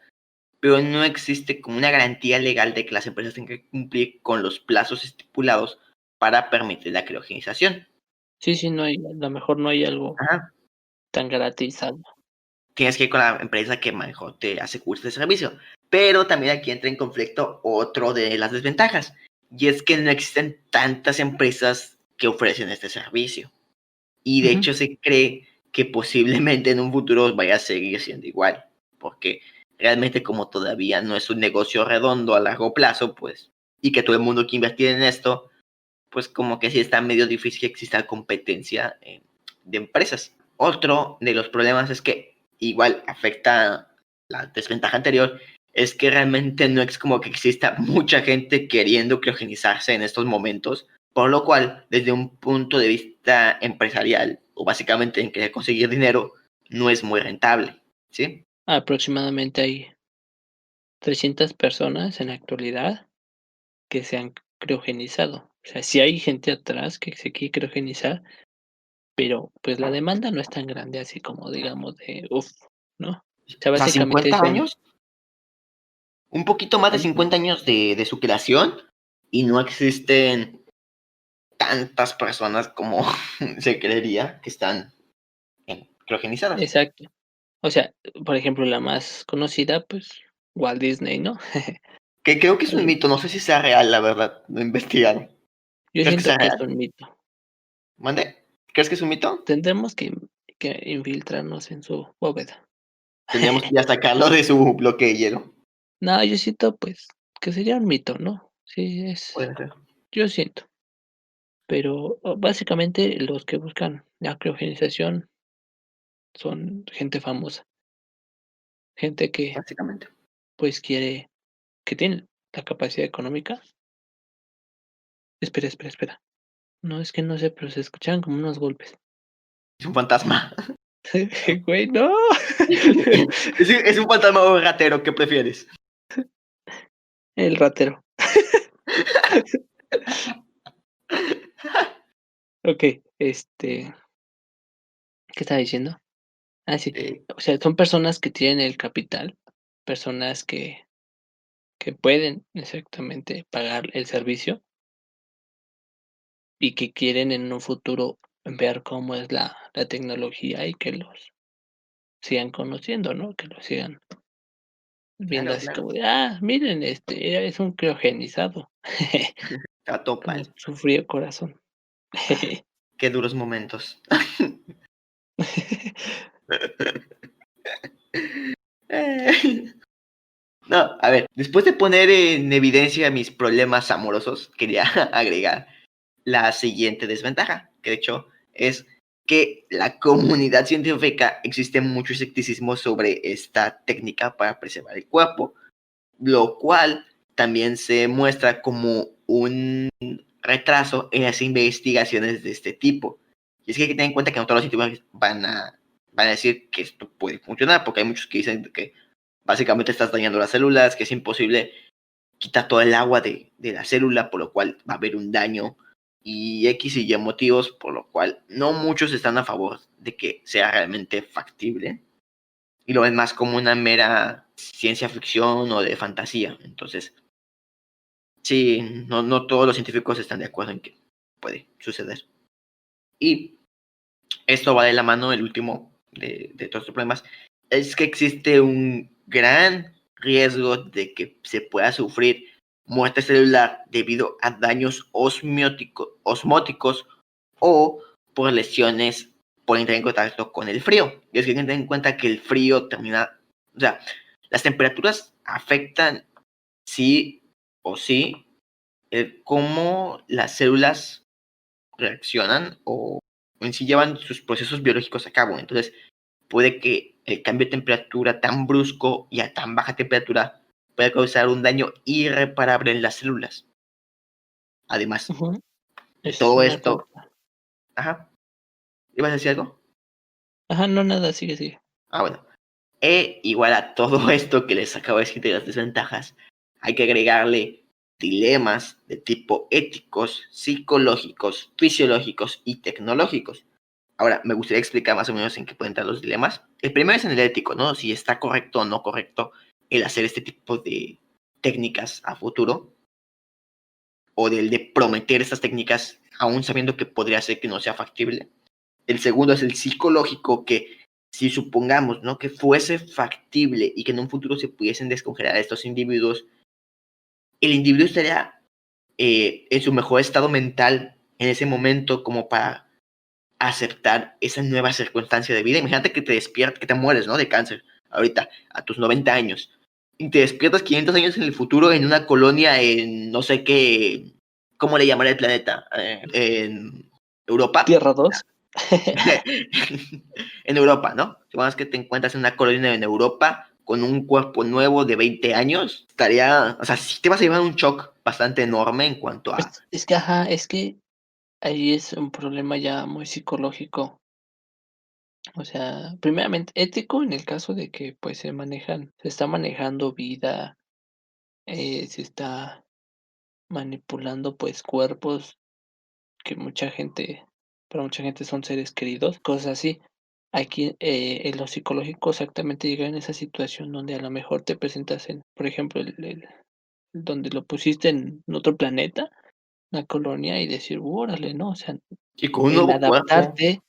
pero no existe como una garantía legal de que las empresas tengan que cumplir con los plazos estipulados para permitir la criogenización. Sí, sí, no hay, a lo mejor no hay algo Ajá. tan garantizado. Tienes que ir con la empresa que mejor te hace curso de servicio. Pero también aquí entra en conflicto otro de las desventajas. y es que no existen tantas empresas que ofrecen este servicio. Y de Ujú. hecho se cree que posiblemente en un futuro vaya a seguir siendo igual, porque realmente como todavía no es un negocio redondo a largo plazo, pues, y que todo el mundo quiere invertir en esto, pues como que sí está medio difícil que exista competencia de empresas. Otro de los problemas es que igual afecta la desventaja anterior, es que realmente no es como que exista mucha gente queriendo criogenizarse en estos momentos, por lo cual, desde un punto de vista empresarial, o básicamente en querer conseguir dinero, no es muy rentable, ¿sí? Aproximadamente hay 300 personas en la actualidad que se han criogenizado. O sea, sí hay gente atrás que se quiere criogenizar, pero, pues, la demanda no es tan grande así como digamos de ¿no? O sea, O sea, básicamente 50 son años, un poquito más de ¿cuánto? 50 años de su creación, y no existen tantas personas como se creería que están criogenizadas. Exacto. O sea, por ejemplo, la más conocida, pues, Walt Disney, ¿no? Que creo que es un El mito, no sé si sea real, la verdad, no investigaron. Yo ¿Crees que siento sea que es real? un mito. ¿Mande? ¿Crees que es un mito? Tendremos que infiltrarnos en su bóveda. Tendríamos que ya sacarlo de su bloque de hielo. No, yo siento, pues, que sería un mito, ¿no? Sí, Puede ser. yo siento. Pero, básicamente, los que buscan la criogenización son gente famosa, gente que, Básicamente. pues, que tiene la capacidad económica. Espera, espera, espera. No, es que no sé, pero se escuchaban como unos golpes. Es un fantasma. Güey, no. Es un fantasma o un ratero, ¿qué prefieres? El ratero. Okey, ¿qué estaba diciendo? Ah, sí. Eh, O sea, son personas que tienen el capital, personas que pueden exactamente pagar el servicio y que quieren en un futuro ver cómo es la tecnología y que los sigan conociendo, ¿no? Que los sigan viendo claro, así claro. como de: "Ah, miren, es un criogenizado Trato con pal. su frío corazón". Qué duros momentos. No, a ver, después de poner en evidencia mis problemas amorosos, quería agregar la siguiente desventaja, que de hecho es que la comunidad científica existe mucho escepticismo sobre esta técnica para preservar el cuerpo, lo cual también se muestra como un retraso en las investigaciones de este tipo. Y es que hay que tener en cuenta que no todos los científicos van a decir que esto puede funcionar, porque hay muchos que dicen que básicamente estás dañando las células, que es imposible quitar todo el agua de la célula, por lo cual va a haber un daño y X y Y motivos, por lo cual no muchos están a favor de que sea realmente factible y lo ven más como una mera ciencia ficción o de fantasía. Entonces, sí, no todos los científicos están de acuerdo en que puede suceder. Y esto va de la mano, el último de todos los problemas, es que existe un gran riesgo de que se pueda sufrir muerte celular debido a daños osmóticos o por lesiones por entrar en contacto con el frío. Y es que hay que tener en cuenta que el frío termina, o sea, las temperaturas afectan sí o sí cómo las células reaccionan o en sí llevan sus procesos biológicos a cabo. Entonces, puede que el cambio de temperatura tan brusco y a tan baja temperatura pueda causar un daño irreparable en las células. Además Ujú. de Es todo una esto, cosa. ajá, ¿ibas a decir algo? Ajá, no, nada, sigue, sigue. Ah, bueno. Igual a todo esto que les acabo de decir de las desventajas, hay que agregarle dilemas de tipo éticos, psicológicos, fisiológicos y tecnológicos. Ahora, me gustaría explicar más o menos en qué pueden entrar los dilemas. El primero es en el ético, ¿no? Si está correcto o no correcto el hacer este tipo de técnicas a futuro, o del de prometer estas técnicas aún sabiendo que podría ser que no sea factible. El segundo es el psicológico, que si supongamos, ¿no?, que fuese factible y que en un futuro se pudiesen descongelar a estos individuos, el individuo estaría en su mejor estado mental en ese momento como para aceptar esa nueva circunstancia de vida. Imagínate que te despiertas, que te mueres, ¿no? De cáncer, ahorita, a tus 90 años. Y te despiertas 500 años en el futuro en una colonia en no sé qué, ¿cómo le llamará el planeta? En Europa. Tierra 2. En Europa, ¿no? Supongamos que te encuentras en una colonia en Europa con un cuerpo nuevo de 20 años, estaría, o sea, sí te vas a llevar un shock bastante enorme en cuanto a... Pues, es que ahí es un problema ya muy psicológico. O sea, primeramente ético en el caso de que, pues, se está manejando vida, se está manipulando, pues, cuerpos que para mucha gente son seres queridos, cosas así. Aquí, en lo psicológico exactamente llegar en esa situación donde a lo mejor te presentas en, por ejemplo, el donde lo pusiste en otro planeta, una colonia y decir: "Órale", ¿no? O sea, Y con un el nuevo cuerpo. adaptarte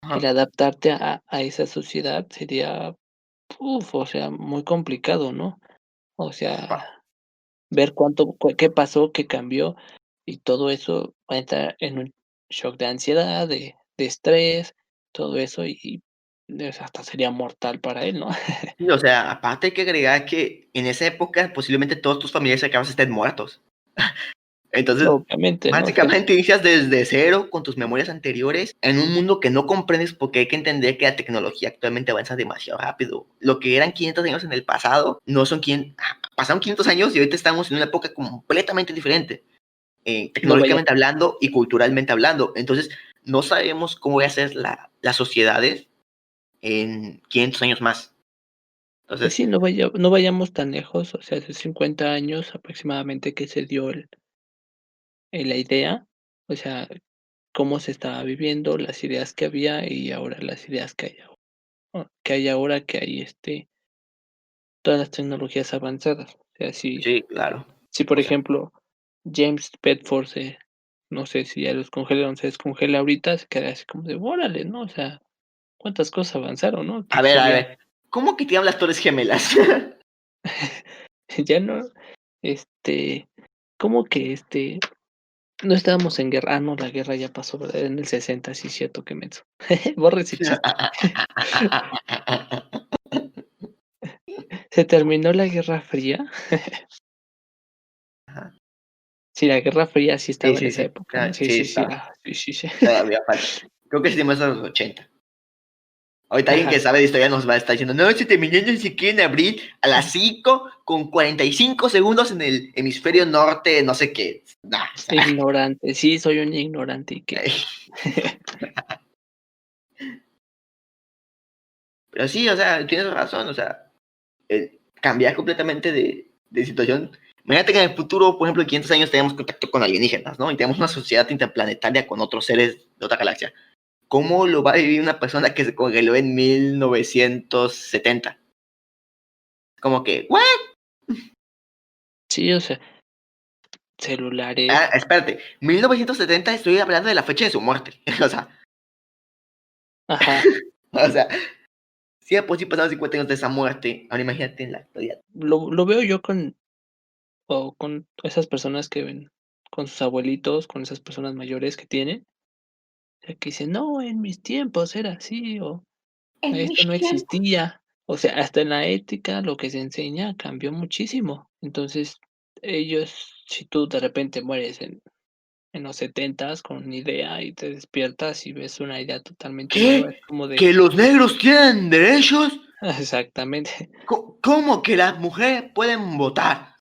el Ajá. adaptarte a esa sociedad sería, o sea, muy complicado, ¿no? O sea, ver qué pasó, qué cambió, y todo eso va a entrar en un shock de ansiedad, de estrés, todo eso, o sea, hasta sería mortal para él, ¿no? Sí, o sea, aparte hay que agregar que en esa época posiblemente todos tus familiares cercanos estén muertos. Entonces, Obviamente, ¿no? básicamente inicias desde cero con tus memorias anteriores en un mundo que no comprendes porque hay que entender que la tecnología actualmente avanza demasiado rápido. Lo que eran 500 años en el pasado no son 500, pasaron 500 años y ahorita estamos en una época completamente diferente, No vaya tecnológicamente hablando y culturalmente hablando. Entonces, no sabemos cómo va a ser las sociedades en 500 años más. pues Entonces, sí, no vayamos tan lejos, o sea, hace 50 años aproximadamente que se dio la idea, o sea, cómo se estaba viviendo, las ideas que había y ahora las ideas que hay ahora, que hay, todas las tecnologías avanzadas. O sea, sí, claro. si, por O sea, ejemplo, James Bedford no sé si ya los congelaron, se descongela ahorita, se queda así como de: "Órale", ¿no? O sea, cuántas cosas avanzaron, ¿no? Que a sería ver, ¿cómo que tiran las Torres Gemelas? ya no, este, ¿cómo que, no estábamos en guerra? Ah, no, la guerra ya pasó, ¿verdad? En el 60, sí, cierto, qué menso. Borra ese chiste. ¿Se terminó la Guerra Fría? Sí, la Guerra Fría sí Sí, estaba en sí, esa sí. época, ¿no? Sí, Sí, sí, sí, está. sí, sí, sí. Todavía falta. Creo que sí más a los 80. Ahorita alguien que Ajá. sabe de historia nos va a estar diciendo, no, se terminó no sé qué en abril a las 5 con 45 segundos en el hemisferio norte, no sé qué. Nah, o sea, Ignorante, sí, soy un ignorante, ¿y qué? pero sí, o sea, tienes razón, o sea, cambiar completamente de situación. Imagínate que en el futuro, por ejemplo, en 500 años tenemos contacto con alienígenas, ¿no? Y tenemos una sociedad interplanetaria con otros seres de otra galaxia. ¿Cómo lo va a vivir una persona que se congeló en 1970? Como que, ¿what? Sí, o sea, Ah, celulares, espérate, 1970 estoy hablando de la fecha de su muerte. O sea, ajá. o sea, si de por sí pasaron 50 años de esa muerte, ahora imagínate en la actualidad. Lo veo yo con esas personas que ven con sus abuelitos, con esas personas mayores que tienen, que dicen: "No, en mis tiempos era así", o En "esto mis no tiempos. existía". O sea, hasta en la ética lo que se enseña cambió muchísimo. Entonces, si tú de repente mueres en los 70s con una idea y te despiertas y ves una idea totalmente nueva, es ¿Qué? como de ¿Que los negros tienen derechos? exactamente. ¿Cómo que las mujeres pueden votar?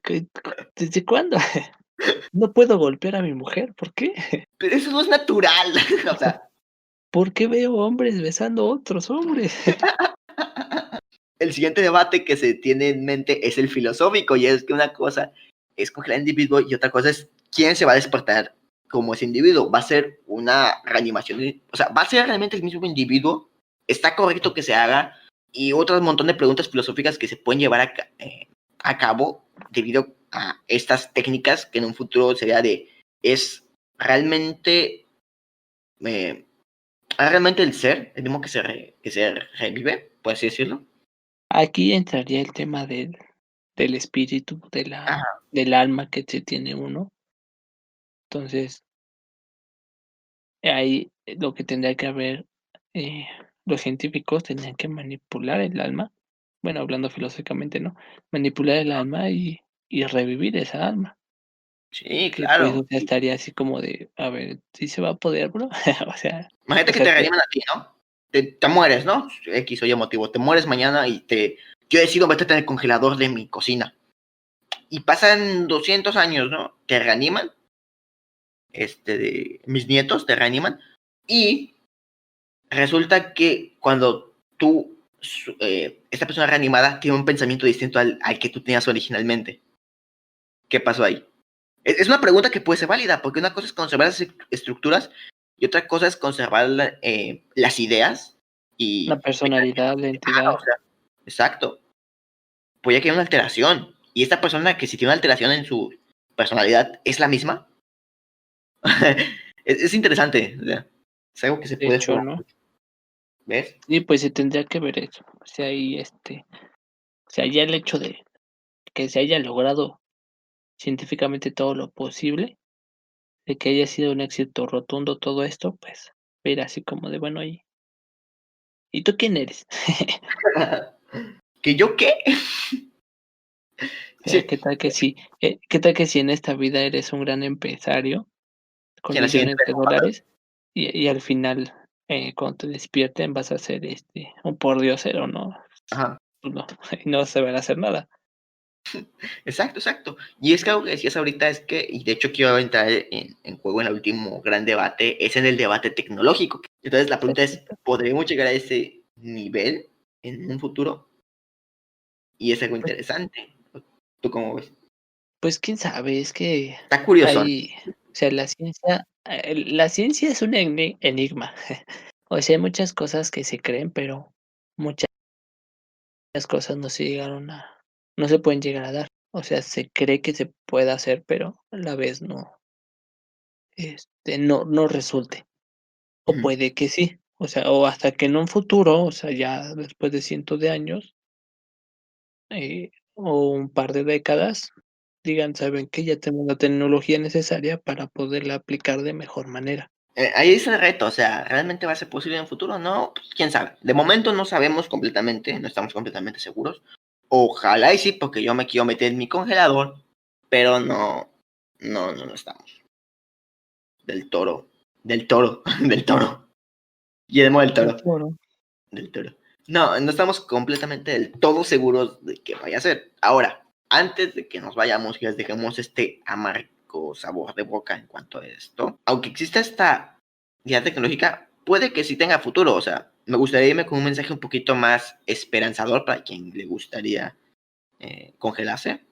¿Qué desde cuándo? No puedo golpear a mi mujer, ¿por qué? Pero eso no es natural. O sea, ¿Por qué veo hombres besando a otros hombres? el siguiente debate que se tiene en mente es el filosófico, y es que una cosa es coger al individuo y otra cosa es quién se va a despertar como ese individuo. ¿Va a ser una reanimación? O sea, ¿va a ser realmente el mismo individuo? ¿Está correcto que se haga? Y otro montón de preguntas filosóficas que se pueden llevar a cabo debido a estas técnicas que en un futuro sería de, ¿es realmente, eh, realmente el ser el mismo que se revive, por así decirlo? Aquí entraría el tema del del espíritu, Ajá. del alma que se tiene uno. Entonces, ahí lo que tendría que haber, eh, los científicos tendrían que manipular el alma, bueno, hablando filosóficamente, ¿no? Manipular el alma y revivir esa alma, Sí, que, pues, o claro. sea, estaría así como de, a ver, ¿sí se va a poder, bro? O sea Imagínate o que sea, te te reaniman a ti, ¿no? Te mueres, ¿no? X o Y motivo. Te mueres mañana y yo decido meterte en el congelador de mi cocina. Y pasan 200 años, ¿no? Te reaniman. Mis nietos te reaniman. Y resulta que cuando esta persona reanimada tiene un pensamiento distinto al que tú tenías originalmente. ¿Qué pasó ahí? Es una pregunta que puede ser válida, porque una cosa es conservar las estructuras y otra cosa es conservar las ideas la y personalidad, la o entidad. sea, exacto. Puede que haya una alteración. Y esta persona que si tiene una alteración en su personalidad es la misma. es interesante. O sea, es algo que se De puede hecho, explorar. ¿no? ¿Ves? Sí, pues se tendría que ver eso. O sea, ahí, o sea, ya el hecho de que se haya logrado científicamente todo lo posible, de que haya sido un éxito rotundo todo esto, pues, ver así como de, bueno, ¿y tú quién eres? ¿Que yo qué? O sea, Sí, qué tal que si en esta vida eres un gran empresario con que la siguiente millones vez de no va a pasar. dólares y al final, cuando te despierten vas a ser, un pordiosero, ¿no? Ajá. Pues no, y no se van a hacer nada. Exacto, exacto. Y es que algo que decías ahorita es que, y de hecho quiero entrar en juego en el último gran debate, es en el debate tecnológico. Entonces la pregunta es, Perfecto. ¿podremos llegar a ese nivel en un futuro? Y es algo Pues interesante. ¿Tú cómo ves? pues quién sabe, es que Está curioso. hay, o sea, la ciencia es un enigma. O sea, hay muchas cosas que se creen, pero muchas cosas no se pueden llegar a dar. O sea, se cree que se puede hacer, pero a la vez no, no resulte. O Ujú. puede que sí. O sea, o hasta que en un futuro, o sea, ya después de cientos de años, o un par de décadas, digan: "¿Saben qué? Ya tenemos la tecnología necesaria para poderla aplicar de mejor manera". Ahí es el reto, o sea, ¿realmente va a ser posible en el futuro? No, pues, quién sabe. De momento no sabemos completamente, no estamos completamente seguros. Ojalá y sí, porque yo me quiero meter en mi congelador, pero no estamos. Del toro, del toro, del toro. Guillermo del El Toro, toro. del Toro. No estamos completamente del todo seguros de que vaya a ser. Ahora, antes de que nos vayamos y les dejemos este amargo sabor de boca en cuanto a esto, aunque exista esta guía tecnológica, puede que sí tenga futuro. O sea, me gustaría irme con un mensaje un poquito más esperanzador para quien le gustaría congelarse.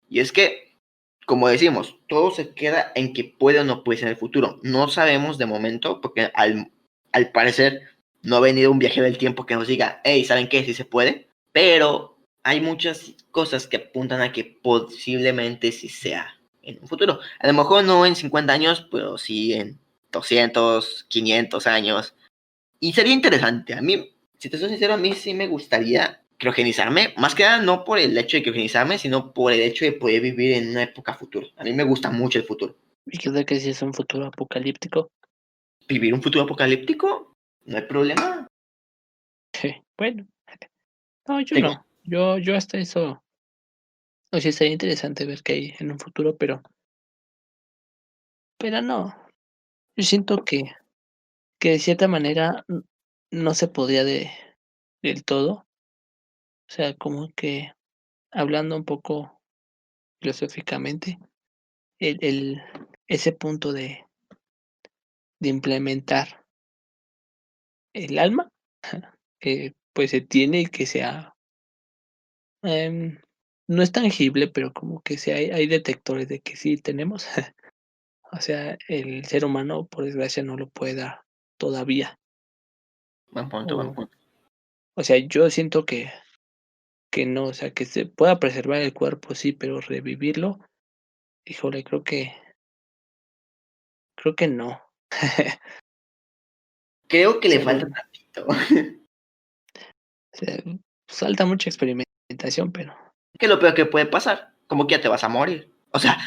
Y es que, como decimos, todo se queda en que puede o no puede ser en el futuro. No sabemos de momento, porque al parecer no ha venido un viaje del tiempo que nos diga, hey, ¿saben qué? Sí se puede. Pero hay muchas cosas que apuntan a que posiblemente sí sea en un futuro. A lo mejor no en 50 años, pero sí en 200, 500 años. Y sería interesante. A mí, si te soy sincero, a mí sí me gustaría criogenizarme. Más que nada no por el hecho de criogenizarme, sino por el hecho de poder vivir en una época futura. A mí me gusta mucho el futuro. ¿Y qué tal que si es un futuro apocalíptico? Vivir un futuro apocalíptico, no hay problema. Bueno, no, yo Tengo, no. Yo hasta eso, o sea, sería interesante ver qué hay en un futuro, pero no. Yo siento que de cierta manera no se podría del todo. O sea, como que hablando un poco filosóficamente, el ese punto de implementar el alma, pues se tiene y que sea, em, no es tangible, pero como que sí hay detectores de que sí tenemos. O sea, el ser humano, por desgracia, no lo puede dar todavía. buen punto, buen O punto. o sea, yo siento que no, o sea, que se pueda preservar el cuerpo, sí, pero revivirlo, híjole, creo que no. Creo que O le sea, falta tantito. o sea, falta mucha experimentación, pero Que es lo peor que puede pasar, como que ya te vas a morir. O sea,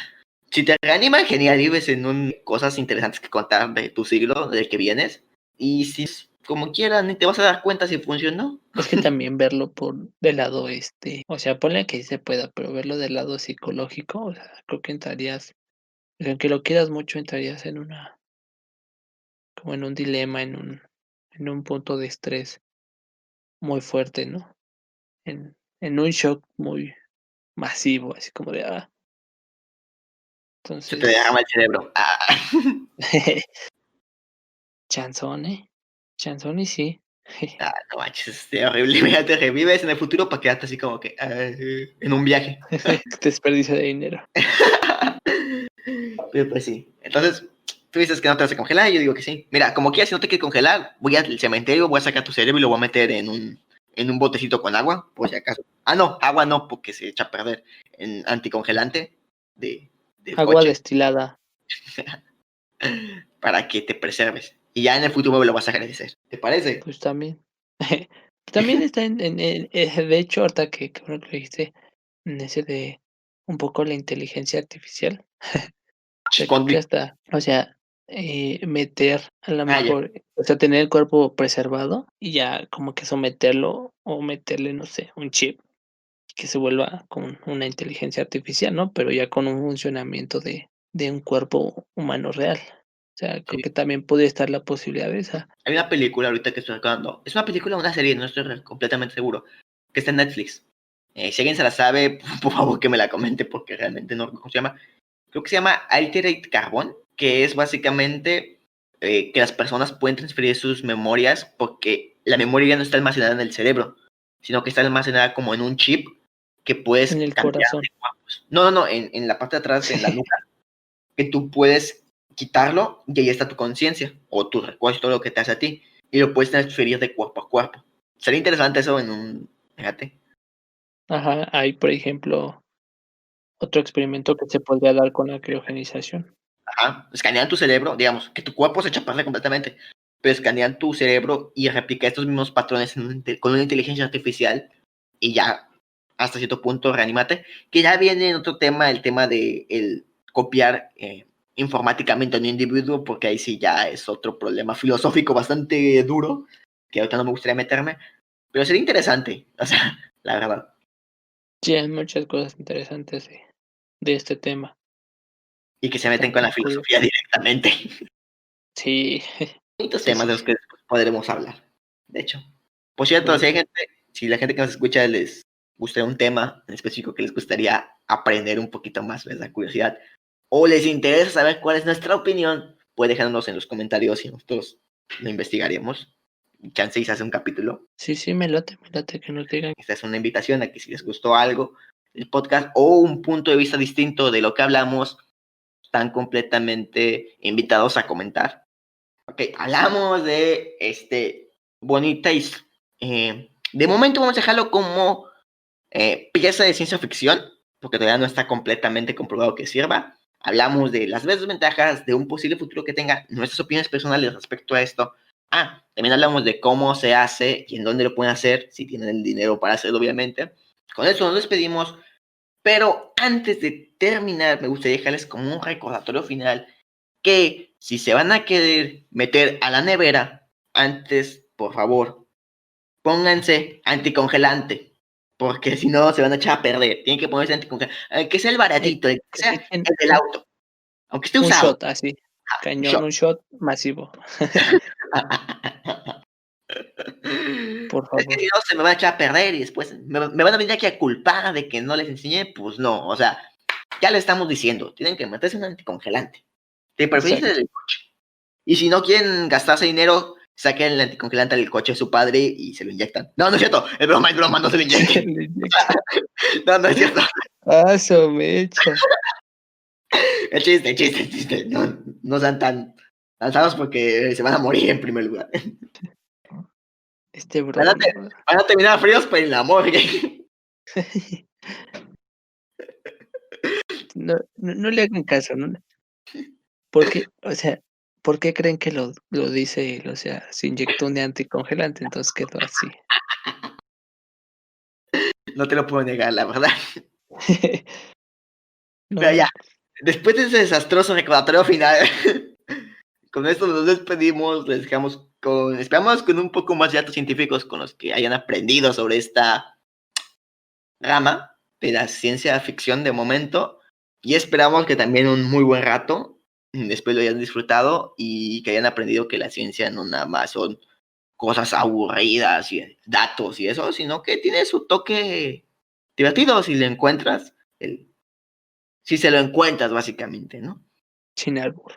si te reaniman, genial, vives en cosas interesantes que contar de tu siglo, del que vienes. Y si como quieras, ni te vas a dar cuenta si funcionó. Es que también verlo por del lado, o sea, ponle que sí se pueda, pero verlo del lado psicológico, o sea, creo que entrarías, aunque lo quieras mucho, entrarías en una, como en un dilema, en un punto de estrés muy fuerte, ¿no? En un shock muy masivo, así como de, Se te derrama entonces, el cerebro. chanzone, chanzone sí. No manches, es horrible. Mira, te revives en el futuro para quedarte así como que en un viaje. Desperdicio de dinero. Pero pues sí. Entonces, tú dices que no te vas a congelar y yo digo que sí. Mira, como quieras, si no te quieres congelar, voy al cementerio, voy a sacar tu cerebro y lo voy a meter en un botecito con agua, por si acaso. Ah, no, agua no, porque se echa a perder. En anticongelante del Agua coche destilada, para que te preserves. Y ya en el futuro me lo vas a agradecer. ¿Te parece? pues también. También está de hecho, ahorita que bueno que lo dijiste, en ese de un poco la inteligencia artificial. O sea, creo Con que hasta, o sea, meter a lo ya. mejor, o sea, tener el cuerpo preservado y ya como que someterlo o meterle, no sé, un chip que se vuelva con una inteligencia artificial, ¿no? Pero ya con un funcionamiento de un cuerpo humano real. O sea, creo Sí. que también podría estar la posibilidad de esa. Hay una película ahorita que estoy recordando. Es una película o una serie, no estoy completamente seguro. Que está en Netflix. Si alguien se la sabe, por favor que me la comente porque realmente no recuerdo cómo se llama. Creo que se llama Altered Carbon, que es básicamente que las personas pueden transferir sus memorias porque la memoria ya no está almacenada en el cerebro, sino que está almacenada como en un chip que puedes En el cambiar corazón. de cuerpos. No, en la parte de atrás, en la nuca, que tú puedes quitarlo y ahí está tu conciencia o tu recuerdo, todo lo que te hace a ti, y lo puedes transferir de cuerpo a cuerpo. Sería interesante eso en un, fíjate. Ajá, hay, por ejemplo, otro experimento que se podría dar con la criogenización. Ajá, escanean tu cerebro, digamos, que tu cuerpo se chaparre completamente, pero escanean tu cerebro y replica estos mismos patrones con una inteligencia artificial y ya hasta cierto punto reanimate, que ya viene en otro tema, el tema de el copiar informáticamente a un individuo, porque ahí sí ya es otro problema filosófico bastante duro, que ahorita no me gustaría meterme, pero sería interesante, o sea, la verdad. Sí, hay muchas cosas interesantes de este tema. Y que se meten con Bastante la curioso. filosofía directamente. Sí, Bonitos sí, temas sí, de los sí. que después podremos hablar, de hecho. Por cierto, Pues si hay gente, si la gente que nos escucha les gusta un tema en específico que les gustaría aprender un poquito más, les da curiosidad, o les interesa saber cuál es nuestra opinión, puede dejarnos en los comentarios y nosotros lo investigaremos. Chance y se hace un capítulo. sí, sí, me late que nos digan. Esta es una invitación a que si les gustó algo el podcast o un punto de vista distinto de lo que hablamos, están completamente invitados a comentar. Ok, hablamos de bonita y de momento vamos a dejarlo como pieza de ciencia ficción, porque todavía no está completamente comprobado que sirva. Hablamos de las desventajas de un posible futuro que tenga, nuestras opiniones personales respecto a esto. También hablamos de cómo se hace y en dónde lo pueden hacer, si tienen el dinero para hacerlo, obviamente. Con eso nos despedimos, pero antes de terminar, me gustaría dejarles como un recordatorio final que si se van a querer meter a la nevera, antes, por favor, pónganse anticongelante, porque si no se van a echar a perder. Tienen que ponerse anticongelante, que sea el baratito, el que Que se sea echen el del auto, aunque esté un usado. shot así, cañón, Shot. un shot masivo, por Es que favor. si no se me va a echar a perder y después me van a venir aquí a culpar de que no les enseñé, pues no, o sea, ya le estamos diciendo, tienen que meterse un anticongelante. De preferencia Exacto. del coche. Y si no quieren gastarse dinero, saquen el anticongelante del coche de su padre y se lo inyectan. No, no es cierto. Es broma, no se lo inyecten. Le inyecta. No, no es cierto. Su mecha. El chiste. No, no sean tan lanzados porque se van a morir en primer lugar. Van a, Broma. van a terminar fríos, pero en la morgue. No le hagan caso, ¿no? Porque, o sea, ¿por qué creen que lo dice él? O sea, se inyectó un anticongelante, entonces quedó así. No te lo puedo negar, la verdad. No, Pero ya, después de ese desastroso recordatorio final, con esto nos despedimos, les dejamos esperamos con un poco más de datos científicos con los que hayan aprendido sobre esta rama de la ciencia ficción de momento, y esperamos que también un muy buen rato después lo hayan disfrutado y que hayan aprendido que la ciencia no nada más son cosas aburridas y datos y eso, sino que tiene su toque divertido si lo encuentras, si se lo encuentras básicamente, ¿no? sin albur.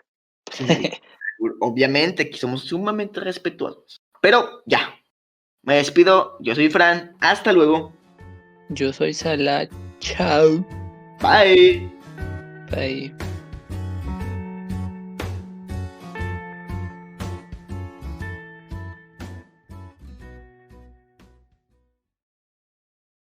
Sin albur. Obviamente aquí somos sumamente respetuosos. Pero ya, me despido, yo soy Fran, hasta luego. Yo soy Sala. Chao. Bye. Bye.